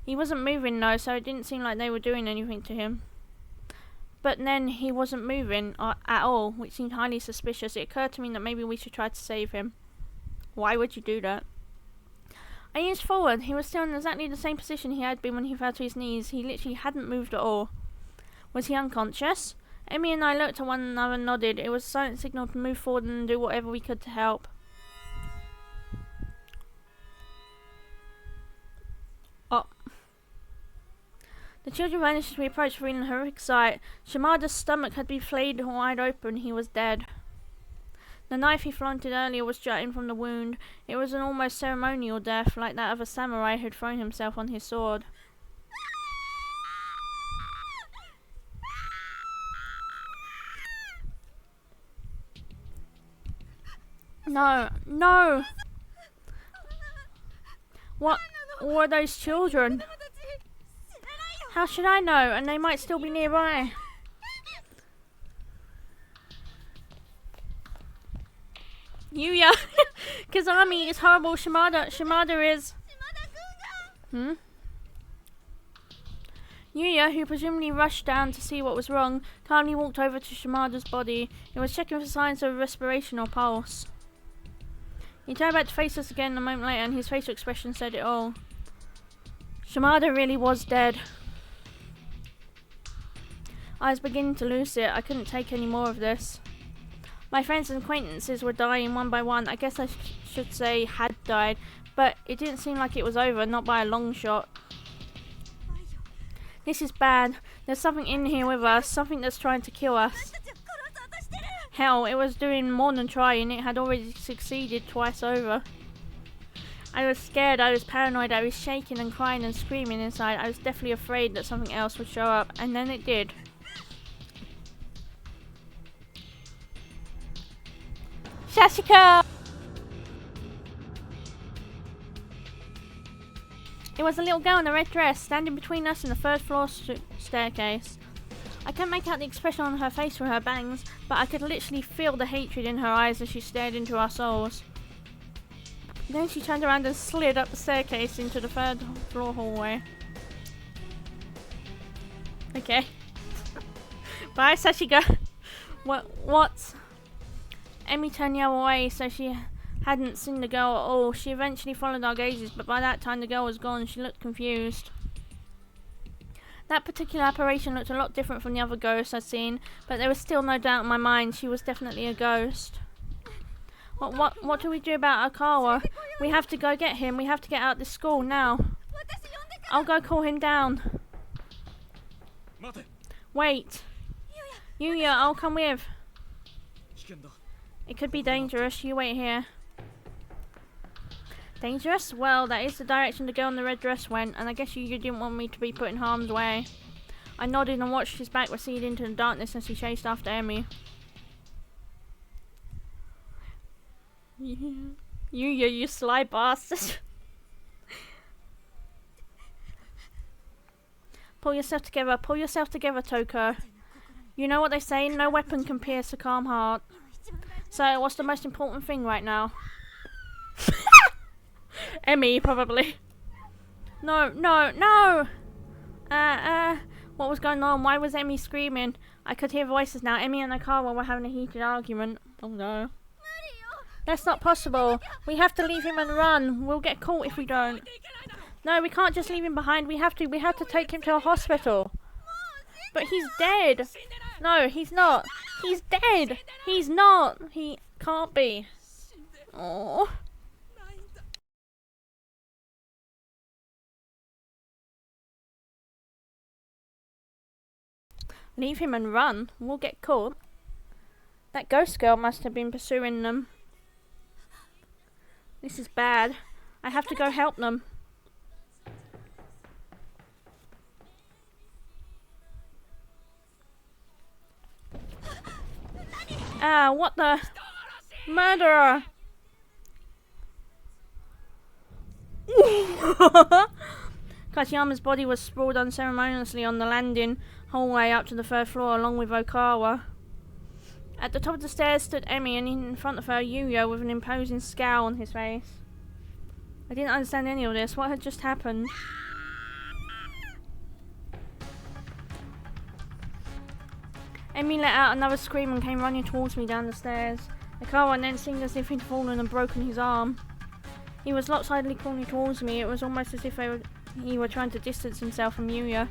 He wasn't moving though, so it didn't seem like they were doing anything to him. But then he wasn't moving at all, which seemed highly suspicious. It occurred to me that maybe we should try to save him. Why would you do that? I inched forward. He was still in exactly the same position he had been when he fell to his knees. He literally hadn't moved at all. Was he unconscious? Emmy and I looked at one another and nodded. It was a silent signal to move forward and do whatever we could to help. Oh. The children vanished as we approached, revealing a horrific sight. Shimada's stomach had been flayed wide open. He was dead. The knife he flaunted earlier was jutting from the wound. It was an almost ceremonial death, like that of a samurai who'd thrown himself on his sword. No! What were those children? How should I know? And they might still be nearby. Yuuya! Kazami is horrible. Shimada is... Yuuya, who presumably rushed down to see what was wrong, calmly walked over to Shimada's body. He was checking for signs of respiration or pulse. He turned back to face us again a moment later, and his facial expression said it all. Shimada really was dead. I was beginning to lose it. I couldn't take any more of this. My friends and acquaintances were dying one by one. I guess I should say had died, but it didn't seem like it was over, not by a long shot. This is bad. There's something in here with us, something that's trying to kill us. Hell, it was doing more than trying. It had already succeeded twice over. I was scared, I was paranoid, I was shaking and crying and screaming inside. I was definitely afraid that something else would show up, and then it did. Shashika! It was a little girl in a red dress, standing between us and the third floor staircase. I couldn't make out the expression on her face through her bangs, but I could literally feel the hatred in her eyes as she stared into our souls. Then she turned around and slid up the staircase into the third floor hallway. Okay. Bye, Sashika. What? Emmy turned the other way, so she hadn't seen the girl at all. She eventually followed our gazes, but by that time the girl was gone and she looked confused. That particular apparition looked a lot different from the other ghosts I'd seen, but there was still no doubt in my mind she was definitely a ghost. What do we do about Akawa? We have to go get him. We have to get out of this school now. I'll go call him down. Wait. Yuuya, I'll come with. It could be dangerous. You wait here. Dangerous? Well, that is the direction the girl in the red dress went, and I guess you didn't want me to be put in harm's way. I nodded and watched his back recede into the darkness as he chased after Emmy. Yuuya, you sly bastard. Pull yourself together, Toko. You know what they say, no weapon can pierce a calm heart. So, what's the most important thing right now? Emmy, probably. No. What was going on? Why was Emmy screaming? I could hear voices now. Emmy and Akawa were having a heated argument. Oh no. That's not possible. We have to leave him and run. We'll get caught if we don't. No, we can't just leave him behind. We have to take him to a hospital. But he's dead. No, he's not. He's dead. He's not. He can't be. Oh. Leave him and run. We'll get caught. That ghost girl must have been pursuing them. This is bad. I have to go help them. Ah, what the? Murderer! Katayama's body was sprawled unceremoniously on the landing hallway up to the third floor along with Okawa. At the top of the stairs stood Emmy, and in front of her Yuuya with an imposing scowl on his face. I didn't understand any of this. What had just happened? Emmy let out another scream and came running towards me down the stairs. Okawa then seemed as if he'd fallen and broken his arm. He was lopsidedly crawling towards me. It was almost as if he were trying to distance himself from Yuuya.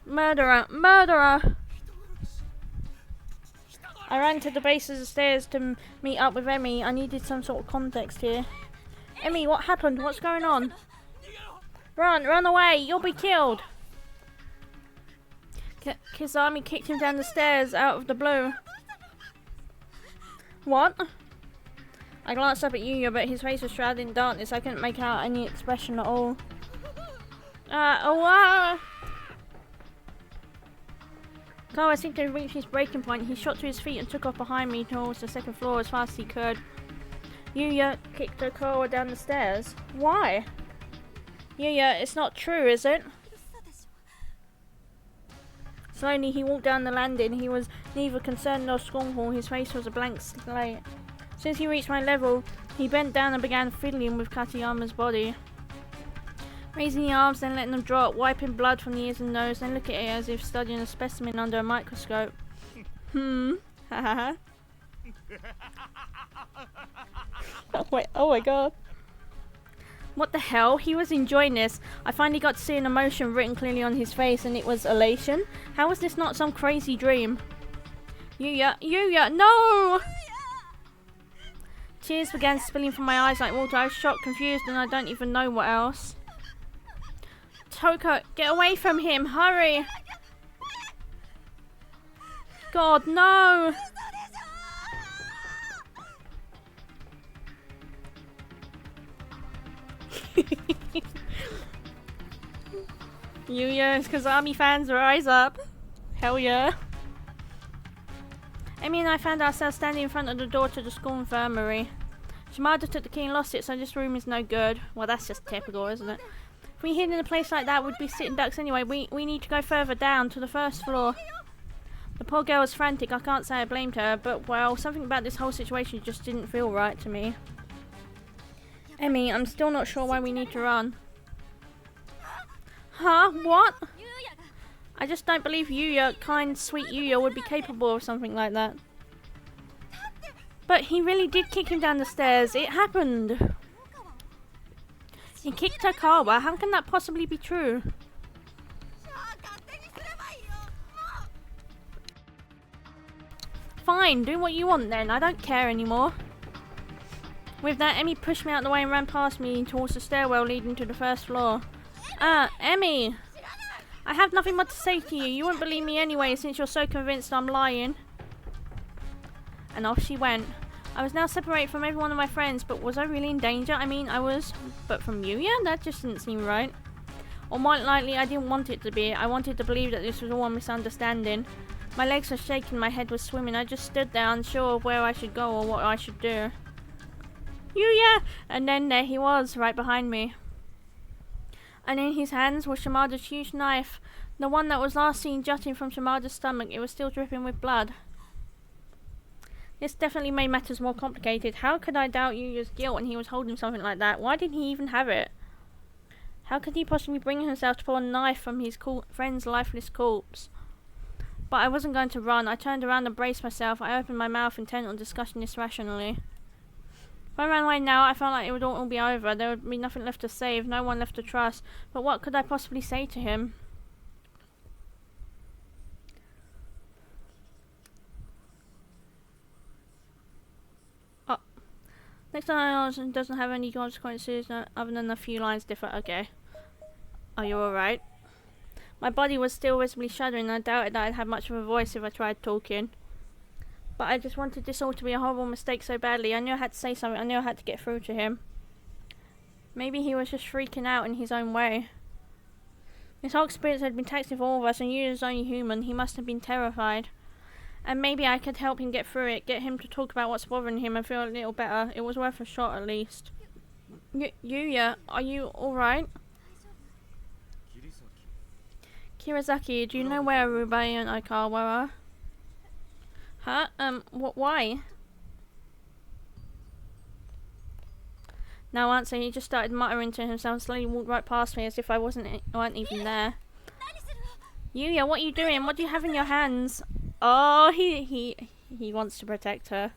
Murderer! Murderer! I ran to the base of the stairs to meet up with Emmy. I needed some sort of context here. Emmy, what happened? What's going on? Run away! You'll be killed! Kizami kicked him down the stairs out of the blue. What? I glanced up at Yuuya, but his face was shrouded in darkness. I couldn't make out any expression at all. Kawa seemed to have reached his breaking point. He shot to his feet and took off behind me towards the second floor as fast as he could. Yuuya kicked Okawa down the stairs. Why? Yuuya, it's not true, is it? Slowly he walked down the landing. He was neither concerned nor scornful. His face was a blank slate. Since he reached my level, he bent down and began fiddling with Katayama's body. Raising the arms, then letting them drop, wiping blood from the ears and nose, then looking at it as if studying a specimen under a microscope. Haha. Oh my god. What the hell? He was enjoying this. I finally got to see an emotion written clearly on his face, and it was elation. How was this not some crazy dream? Yuuya, no! Tears began spilling from my eyes like water. I was shocked, confused, and I don't even know what else. Toko, get away from him, hurry! God, no! Yuuya, Kazami fans, rise up. Hell yeah. Amy and I found ourselves standing in front of the door to the school infirmary. Shimada took the key and lost it, so this room is no good. Well, that's just typical, isn't it? If we hid in a place like that, we'd be sitting ducks anyway. We need to go further down to the first floor. The poor girl was frantic. I can't say I blamed her, but well, something about this whole situation just didn't feel right to me. Emmy, I'm still not sure why we need to run. Huh? What? I just don't believe Yuuya, kind, sweet Yuuya, would be capable of something like that. But he really did kick him down the stairs. It happened. He kicked Okawa. How can that possibly be true? Fine, do what you want then. I don't care anymore. With that, Emmy pushed me out the way and ran past me towards the stairwell leading to the first floor. Emmy! I have nothing more to say to you. You wouldn't believe me anyway since you're so convinced I'm lying. And off she went. I was now separated from every one of my friends, but was I really in danger? I mean, I was, but from Yuuya? That just didn't seem right. Or more likely, I didn't want it to be. I wanted to believe that this was all a misunderstanding. My legs were shaking, my head was swimming. I just stood there unsure of where I should go or what I should do. Yuuya! And then there he was, right behind me. And in his hands was Shimada's huge knife. The one that was last seen jutting from Shimada's stomach. It was still dripping with blood. This definitely made matters more complicated. How could I doubt Yuuya's guilt when he was holding something like that? Why did he even have it? How could he possibly bring himself to pull a knife from his friend's lifeless corpse? But I wasn't going to run. I turned around and braced myself. I opened my mouth intent on discussing this rationally. If I ran away now, I felt like it would all be over. There would be nothing left to save, no one left to trust. But what could I possibly say to him? Next time doesn't have any consequences other than a few lines differ. Okay. Are you alright? My body was still visibly shuddering and I doubted that I'd have much of a voice if I tried talking. But I just wanted this all to be a horrible mistake so badly. I knew I had to say something. I knew I had to get through to him. Maybe he was just freaking out in his own way. His whole experience had been taxing for all of us and you as only human. He must have been terrified. And maybe I could help him get through it, get him to talk about what's bothering him and feel a little better. It was worth a shot at least. Yuuya, are you alright? Kirizaki, do you know where Aruba and Aikawa are? Huh? Why? No answer, he just started muttering to himself and slowly walked right past me as if I weren't even there. Yuuya, what are you doing? What do you have in your hands? Oh, he wants to protect her.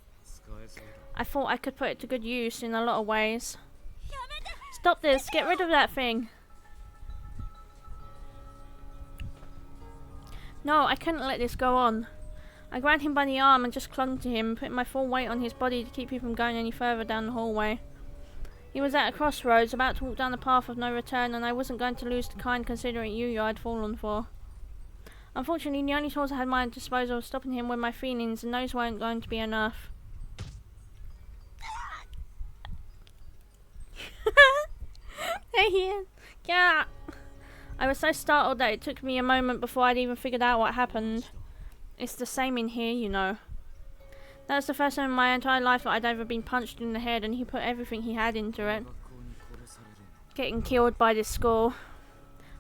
I thought I could put it to good use in a lot of ways. Stop this! Get rid of that thing! No, I couldn't let this go on. I grabbed him by the arm and just clung to him, putting my full weight on his body to keep him from going any further down the hallway. He was at a crossroads, about to walk down the path of no return, and I wasn't going to lose the kind, considerate Yuuya I'd fallen for. Unfortunately, the only tools I had at my disposal were stopping him with my feelings, and those weren't going to be enough. Hey, here. Yeah. I was so startled that it took me a moment before I'd even figured out what happened. It's the same in here, you know. That was the first time in my entire life that I'd ever been punched in the head, and he put everything he had into it. Getting killed by this school.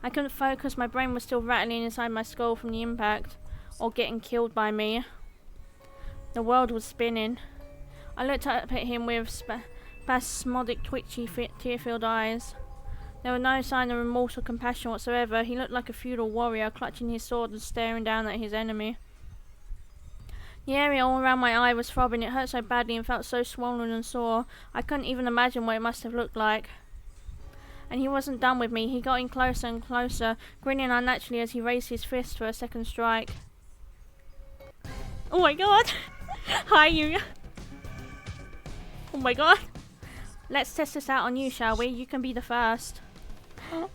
I couldn't focus, my brain was still rattling inside my skull from the impact, or getting killed by me. The world was spinning. I looked up at him with spasmodic, twitchy, tear-filled eyes. There was no sign of remorse or compassion whatsoever. He looked like a feudal warrior, clutching his sword and staring down at his enemy. The area all around my eye was throbbing. It hurt so badly and felt so swollen and sore. I couldn't even imagine what it must have looked like. And he wasn't done with me. He got in closer and closer, grinning unnaturally as he raised his fist for a second strike. Oh my god! Hi, Yuuya! Oh my god! Let's test this out on you, shall we? You can be the first. Oh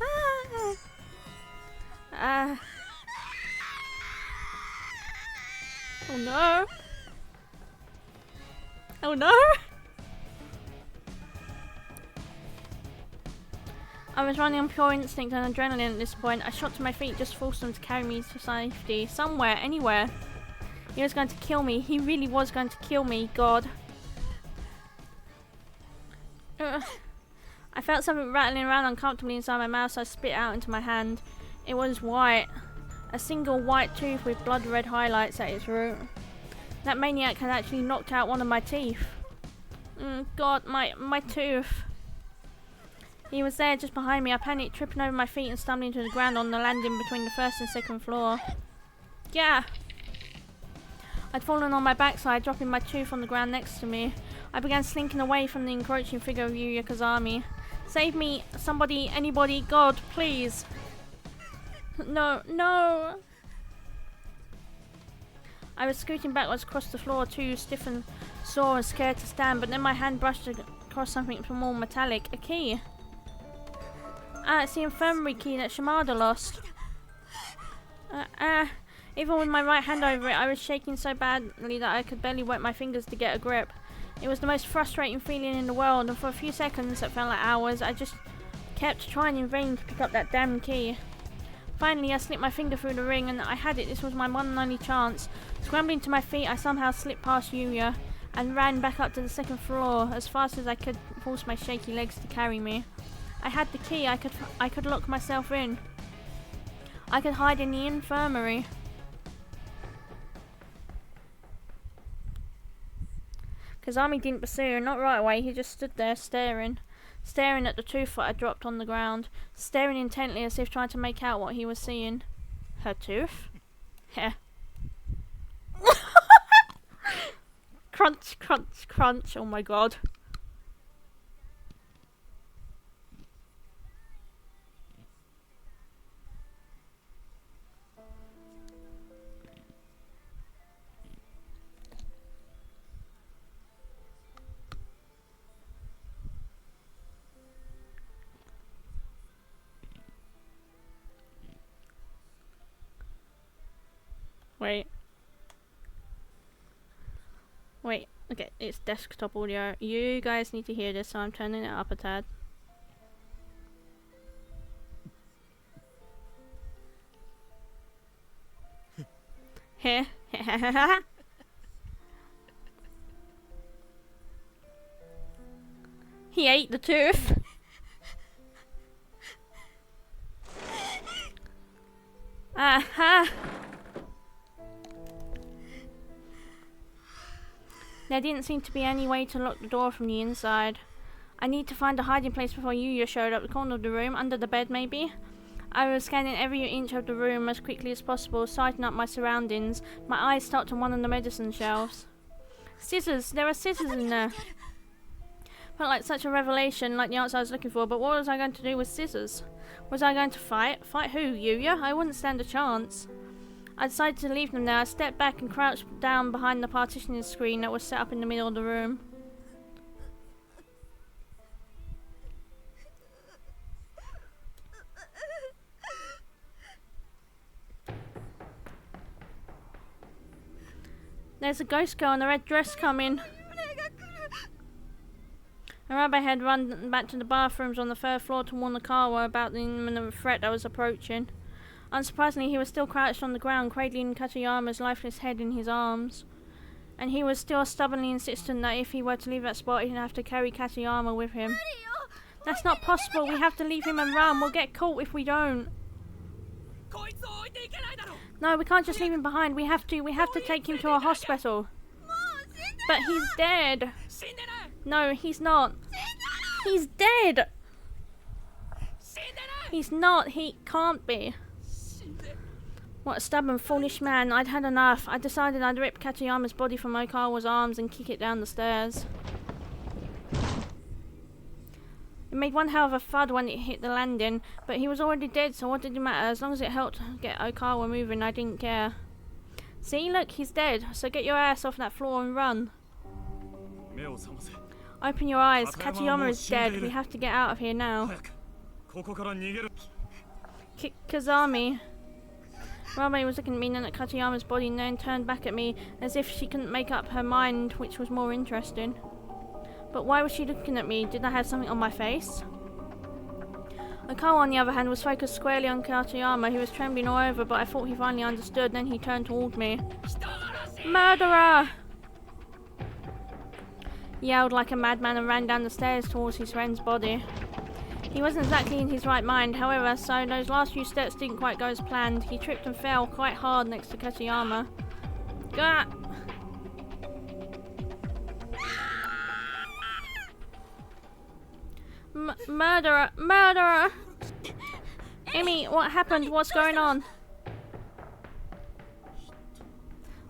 no! Oh no! I was running on pure instinct and adrenaline at this point. I shot to my feet, just forced him to carry me to safety. Somewhere, anywhere. He was going to kill me. He really was going to kill me, God. I felt something rattling around uncomfortably inside my mouth, so I spit out into my hand. It was white. A single white tooth with blood red highlights at its root. That maniac had actually knocked out one of my teeth. God, my tooth. He was there just behind me. I panicked, tripping over my feet and stumbling to the ground on the landing between the first and second floor. Yeah! I'd fallen on my backside, dropping my tooth on the ground next to me. I began slinking away from the encroaching figure of Yuuya Kazami. Save me! Somebody, anybody, God, please! No, no! I was scooting backwards across the floor, too stiff and sore and scared to stand, but then my hand brushed across something more metallic. A key. Ah, it's the infirmary key that Shimada lost. Even with my right hand over it, I was shaking so badly that I could barely work my fingers to get a grip. It was the most frustrating feeling in the world, and for a few seconds that felt like hours, I just kept trying in vain to pick up that damn key. Finally, I slipped my finger through the ring, and I had it. This was my one and only chance. Scrambling to my feet, I somehow slipped past Yuuya and ran back up to the second floor as fast as I could force my shaky legs to carry me. I had the key. I could lock myself in. I could hide in the infirmary. Kazami didn't pursue, not right away. He just stood there staring at the tooth that I dropped on the ground, staring intently as if trying to make out what he was seeing. Her tooth? Heh. Crunch, crunch, crunch. Oh my god. Wait, okay, it's desktop audio. You guys need to hear this, so I'm turning it up a tad. Here. He ate the tooth. Aha! There didn't seem to be any way to lock the door from the inside. I need to find a hiding place before Yuuya showed up. The corner of the room, under the bed maybe? I was scanning every inch of the room as quickly as possible, sighting up my surroundings. My eyes stopped on one of the medicine shelves. Scissors! There are scissors in there! Felt like such a revelation, like the answer I was looking for, but what was I going to do with scissors? Was I going to fight? Fight who? Yuuya? I wouldn't stand a chance. I decided to leave them there. I stepped back and crouched down behind the partitioning screen that was set up in the middle of the room. There's a ghost girl in a red dress coming. I ran ahead, run back to the bathrooms on the third floor to warn the Kawa about the imminent threat that was approaching. Unsurprisingly, he was still crouched on the ground, cradling Katayama's lifeless head in his arms. And he was still stubbornly insistent that if he were to leave that spot, he'd have to carry Katayama with him. That's not possible. We have to leave him and run. We'll get caught if we don't. No, we can't just leave him behind. We have to take him to a hospital. But he's dead. No, he's not. He's dead. He's not. He can't be. What a stubborn, foolish man. I'd had enough. I decided I'd rip Katayama's body from Okawa's arms and kick it down the stairs. It made one hell of a thud when it hit the landing, but he was already dead, so what did it matter? As long as it helped get Okawa moving, I didn't care. See, look, he's dead, so get your ass off that floor and run. Open your eyes. Katayama is dead. We have to get out of here now. Kazami. Rabe was looking at me and at Katayama's body and then turned back at me as if she couldn't make up her mind which was more interesting. But why was she looking at me? Did I have something on my face? Okawa, on the other hand, was focused squarely on Katayama, who was trembling all over, but I thought he finally understood. Then he turned toward me. Murderer! He yelled like a madman and ran down the stairs towards his friend's body. He wasn't exactly in his right mind, however, so those last few steps didn't quite go as planned. He tripped and fell quite hard next to Katayama. Gah! Murderer! Murderer! Amy, what happened? What's going on?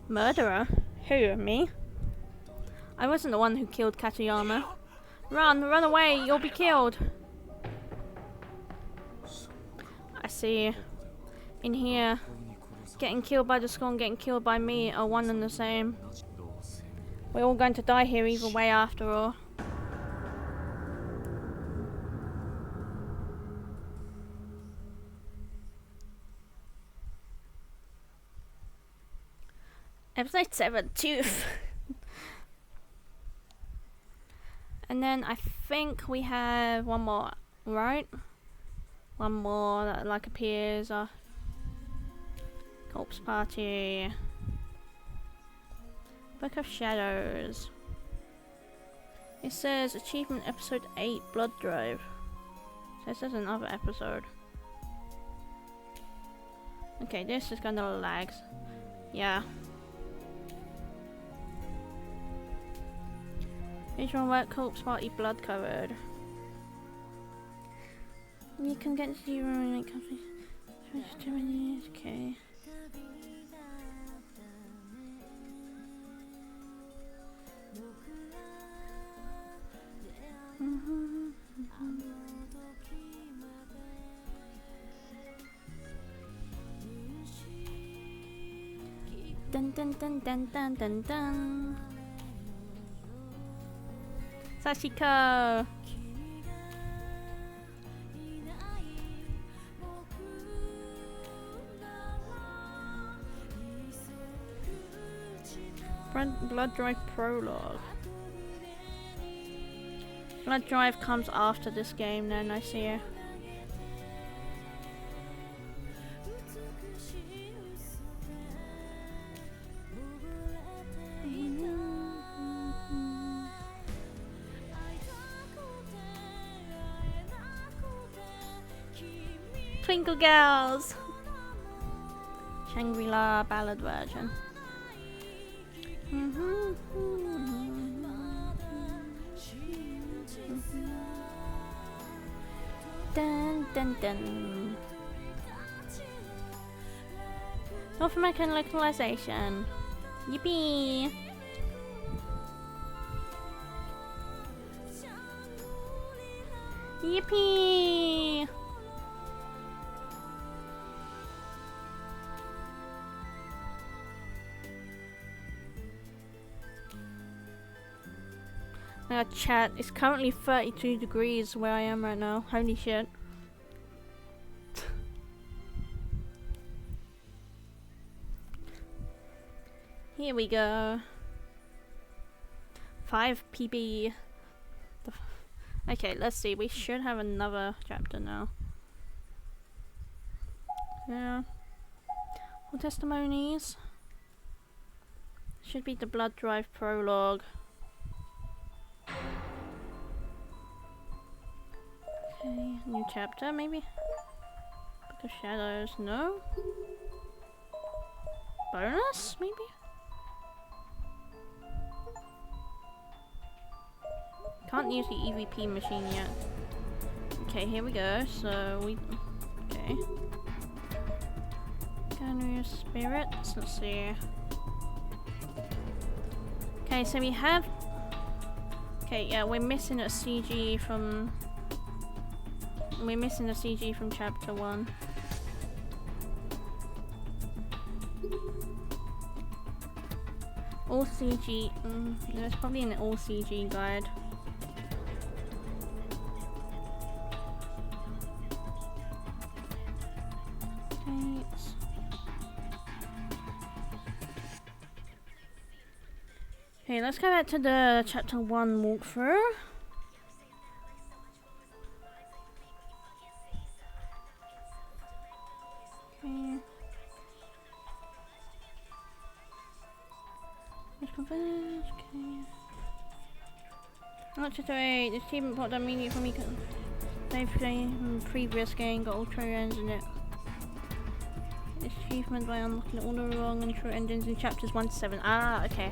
Murderer? Who, me? I wasn't the one who killed Katayama. Run away, you'll be killed. I see. In here, getting killed by the skull and getting killed by me are one and the same. We're all going to die here either way after all. Episode 7, Tooth. And then I think we have one more, right? One more that like appears. Corpse Party. Book of Shadows. It says achievement episode 8, Blood Drive. So this is another episode. Okay, this is gonna lag. Yeah. Visual work, Corpse Party, blood covered. You can get 0 and make coffee. Okay. Dun dun dun dun dun dun dun. Sashiko. Blood Drive prologue. Blood Drive comes after this game then, I see it. Twinkle Girls! Shangri-La ballad version. Dun dun dun. North American localization. Yippee! Yippee! Chat, it's currently 32 degrees where I am right now. Holy shit. Here we go. 5 PB. Okay, let's see. We should have another chapter now. Yeah. More testimonies. Should be the Blood Drive prologue. Okay, new chapter maybe? Book of Shadows, no? Bonus maybe? Can't use the EVP machine yet. Okay, here we go. So we... Okay. Garner Spirits, let's see. Okay, so we have... Okay, yeah, we're missing a CG from... We're missing a CG from chapter 1. All CG... there's probably an all CG guide. Okay, let's go back to the chapter 1 walkthrough. Okay. Okay. Not just a this achievement pot that meaning for me can save from previous game got all true ends in it. This achievement by unlocking all the wrong and true endings in chapters 1 to 7. Ah, okay.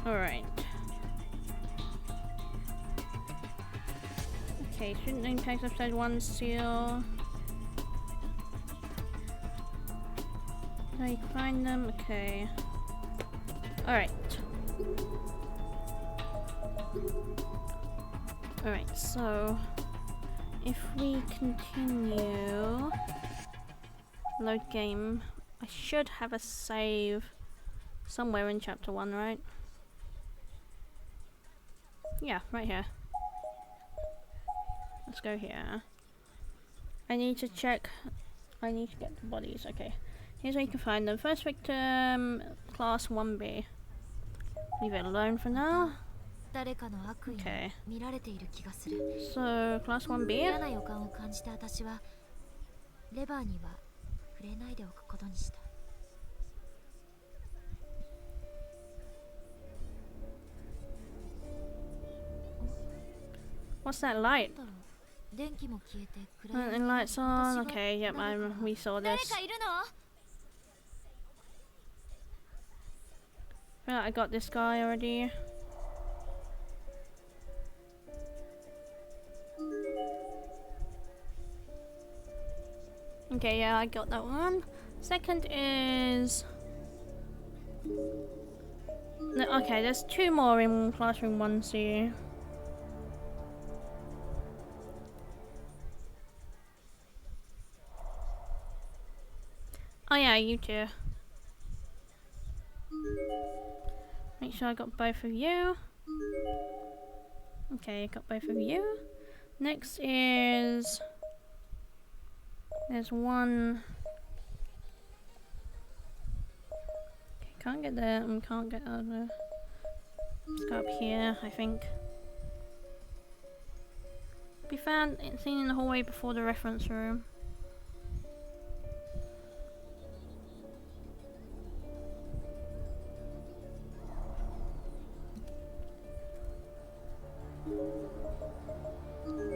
Alright. Okay, student name tags episode 1 seal. Now you find them, okay. Alright. Alright, so if we continue load game, I should have a save somewhere in chapter 1, right? Yeah, right here. Let's go here. I need to check I need to get the bodies. Okay. Here's where you can find them. First victim, class 1B. Leave it alone for now. Okay. So, class 1B. What's that light? And lights on. Okay, yep, we saw this. Right, I got this guy already. Okay, yeah, I got that one. Second is... Okay, there's 2 more in classroom 1C. Oh yeah, you too. Make sure I got both of you. Okay, I got both of you. Next is... There's one... Okay, can't get there, can't get out of there. Let's go up here, I think. Be found, seen in the hallway before the reference room.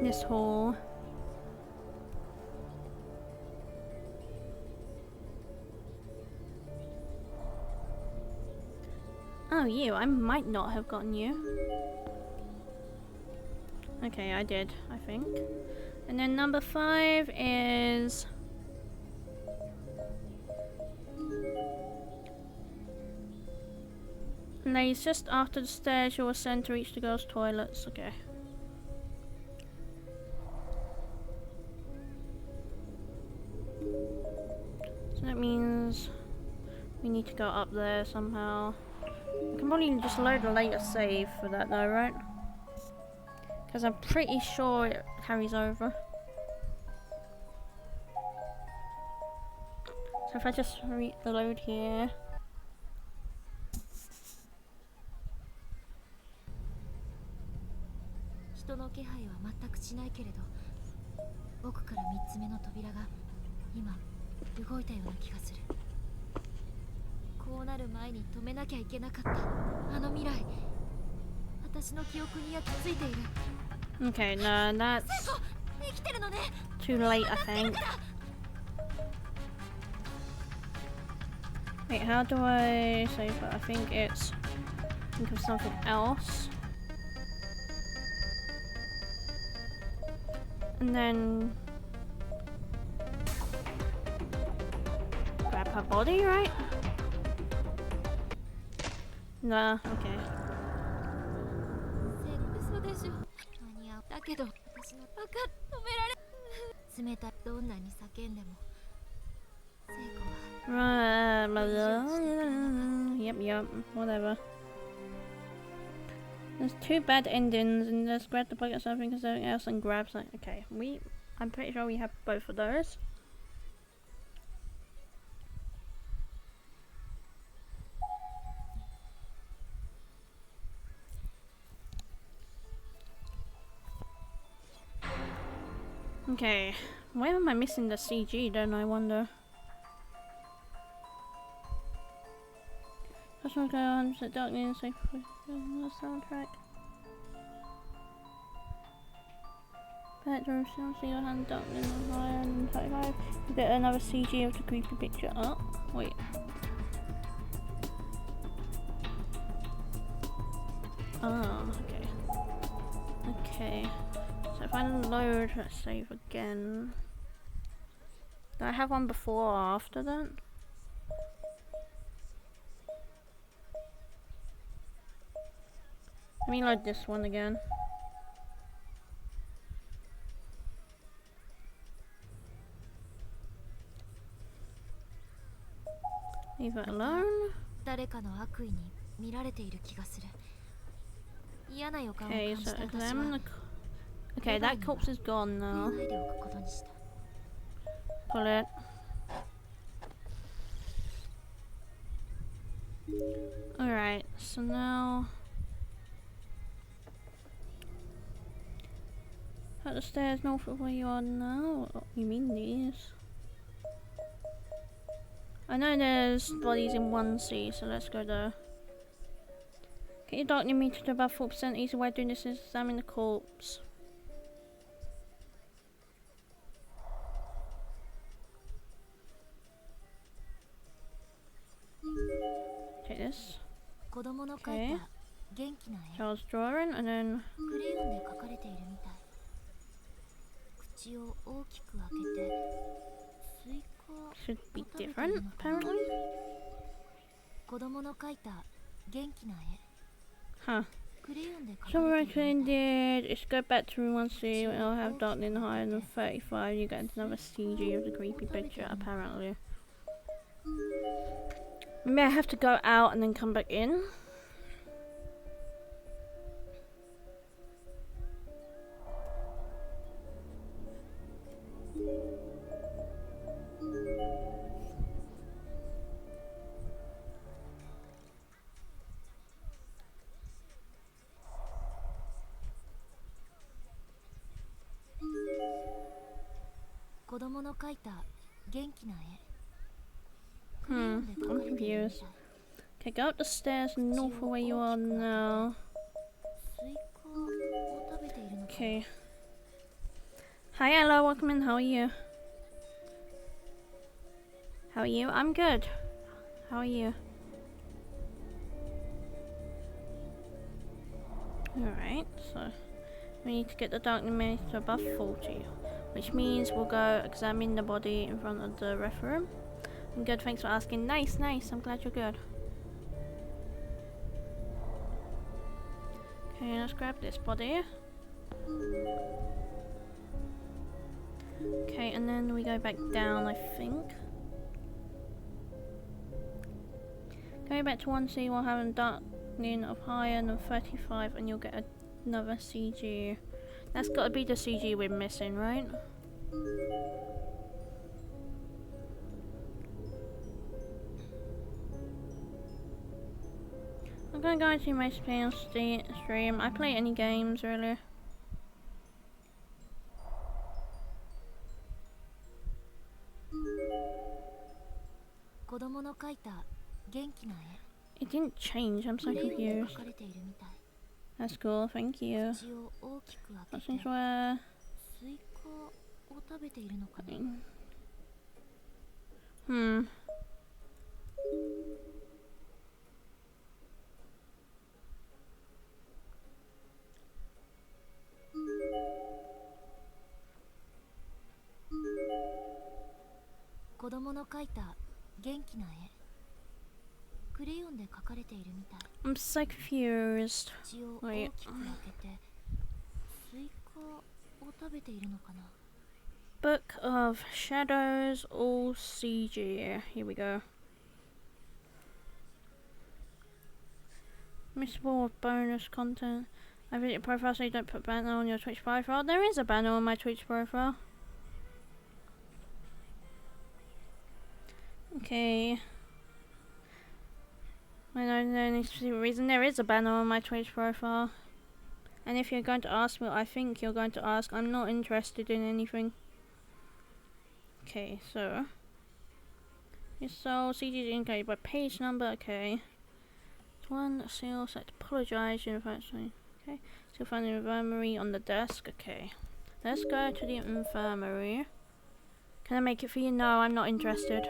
This hall. Oh, you. I might not have gotten you. Okay, I did, I think. And then number 5 is... Lays just after the stairs you will send to reach the girls' toilets. Okay. So that means we need to go up there somehow. We can probably just load a later save for that though, right? Because I'm pretty sure it carries over. So if I just reload here. Okay, no, that's too late, I think. Wait, how do I save that? I think it's... think of something else. And then... grab her body, right? Nah, okay. Yep, whatever. There's 2 bad endings, and just grab the bucket something or something else and grab something. Okay, I'm pretty sure we have both of those. Okay, why am I missing the CG then, I wonder? Let's not go on to darkness, safe the soundtrack. Backdoor still see your hand darkness on higher than 35. You get another CG of the creepy picture up. Wait. Ah, okay. Okay. So if I load, let's save again. Do I have one before or after that? Let me load this one again. Leave it alone. Okay, so examine the... Okay, that corpse is gone now. Pull it. Alright, so now at the stairs north of where you are now. Oh, you mean these? I know there's bodies in 1C, so let's go there. Get your dark near me to above 4%. Easy way of doing this is examine the corpse. Take this. Okay. Charles drawing, and then should be different, apparently. Huh. So what I recommended is go back to room 1C. I'll have darkening higher than 35. You get another CG of the creepy picture, apparently. Maybe I have to go out and then come back in. I'm confused. Okay, go up the stairs north of where you are now. Okay. Hi, hello, welcome in. How are you? How are you? I'm good. How are you? Alright, so we need to get the darkness to above 40, which means we'll go examine the body in front of the ref room. I'm good, thanks for asking. Nice, nice, I'm glad you're good. Okay, let's grab this body. Okay, and then we go back down, I think. Go back to 1C, we'll have a darkening of higher than 35 and you'll get another CG. That's gotta be the CG we're missing, right? I'm gonna go into my stream. I play any games, really. It didn't change, I'm so confused. That's cool, thank you. Since we're... I'm so confused. Wait. Book of Shadows, all CG. Here we go. Missable bonus content. I visit your profile so you don't put banner on your Twitch profile. There is a banner on my Twitch profile. Okay. I don't know any specific reason. There is a banner on my Twitch profile. And if you're going to ask me what I think you're going to ask, I'm not interested in anything. Okay, so. So, CG is indicated by page number, okay. One, seal, set, apologise, okay. So you'll find the infirmary on the desk, okay. Let's go to the infirmary. Can I make it for you? No, I'm not interested.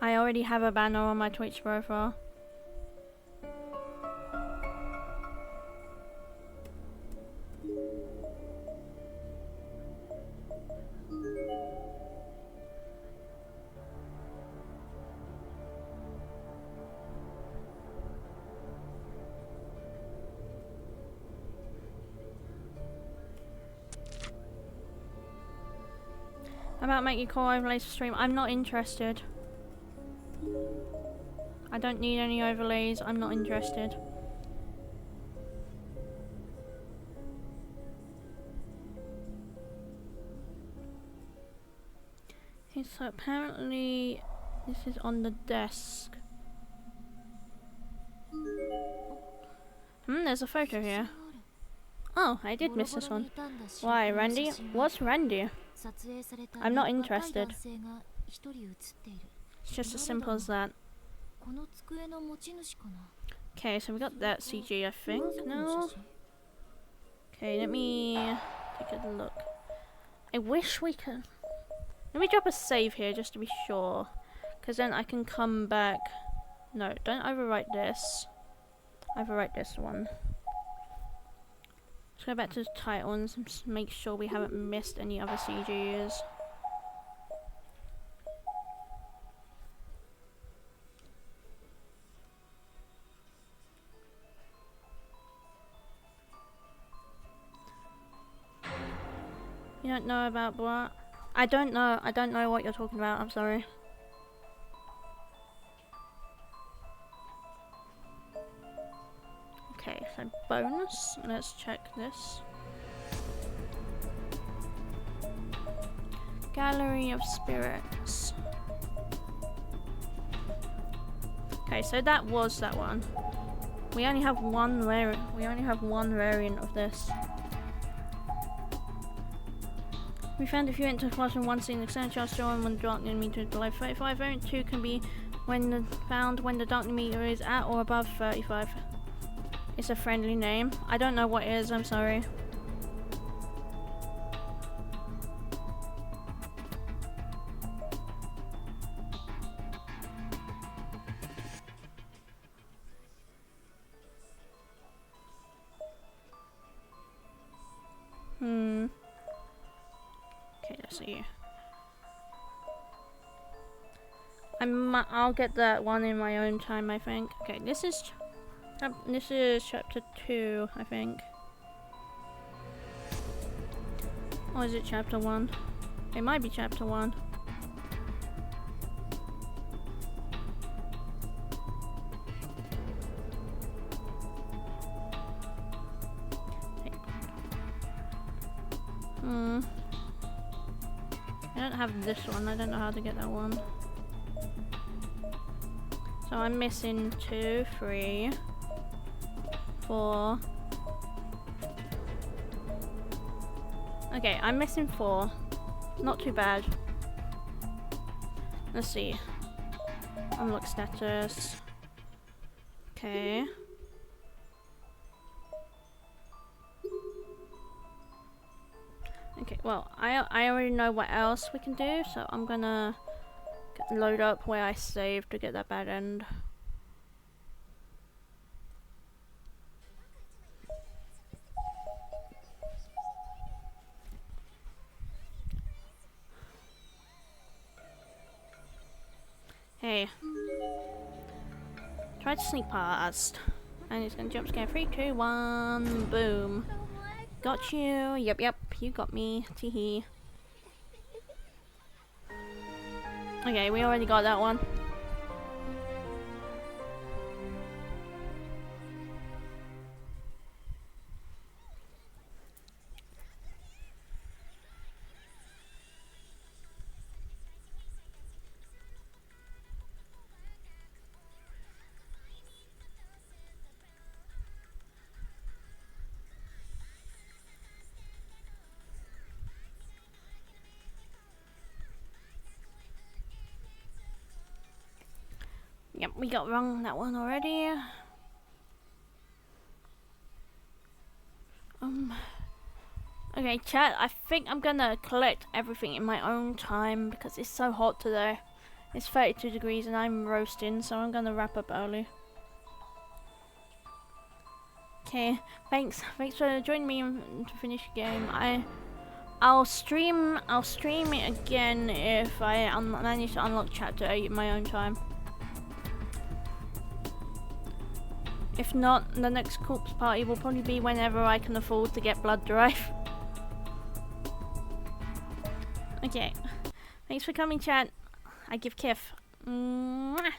I already have a banner on my Twitch profile. How about making core overlays for stream? I'm not interested. I don't need any overlays, I'm not interested. Okay, so apparently This is on the desk. There's a photo here. Oh, I did miss this one. Why, Randy? What's Randy? I'm not interested. It's just as simple as that. Okay, so we got that CG, I think, now. Okay, let me take a look. I wish we could... Let me drop a save here just to be sure. Because then I can come back... No, don't overwrite this. Overwrite this one. Let's go back to the title and make sure we haven't missed any other CGs. You don't know about what? I don't know what you're talking about, I'm sorry. Okay, so bonus, let's check this. Gallery of Spirits. Okay, so that was that one. We only have one variant of this. We found if you enter class in one scene, the extended chance to when the dark meter is below 35. Variant 2 can be found when the dark meter is at or above 35. It's a friendly name. I don't know what it is, I'm sorry. Okay, let's see. I'll get that one in my own time, I think. Okay, this is chapter 2, I think. Or is it chapter 1? It might be chapter 1. I don't have this one. I don't know how to get that one. So I'm missing 2, 3, 4. Okay, I'm missing 4. Not too bad. Let's see. Unlock status. Okay. Okay, well, I already know what else we can do, so I'm gonna load up where I saved to get that bad end. Hey. Try to sneak past. And it's gonna jump scare. 3, 2, 1, boom. Got you. Yep, you got me. Teehee. Okay, we already got that one. Yep, we got wrong that one already. Okay, chat, I think I'm gonna collect everything in my own time because it's so hot today. It's 32 degrees and I'm roasting, so I'm gonna wrap up early. Okay, thanks for joining me to finish the game. I'll stream it again if I manage to unlock chapter 8 in my own time. If not, the next corpse party will probably be whenever I can afford to get blood drive. Okay, thanks for coming, chat. I give Kif. Mwah.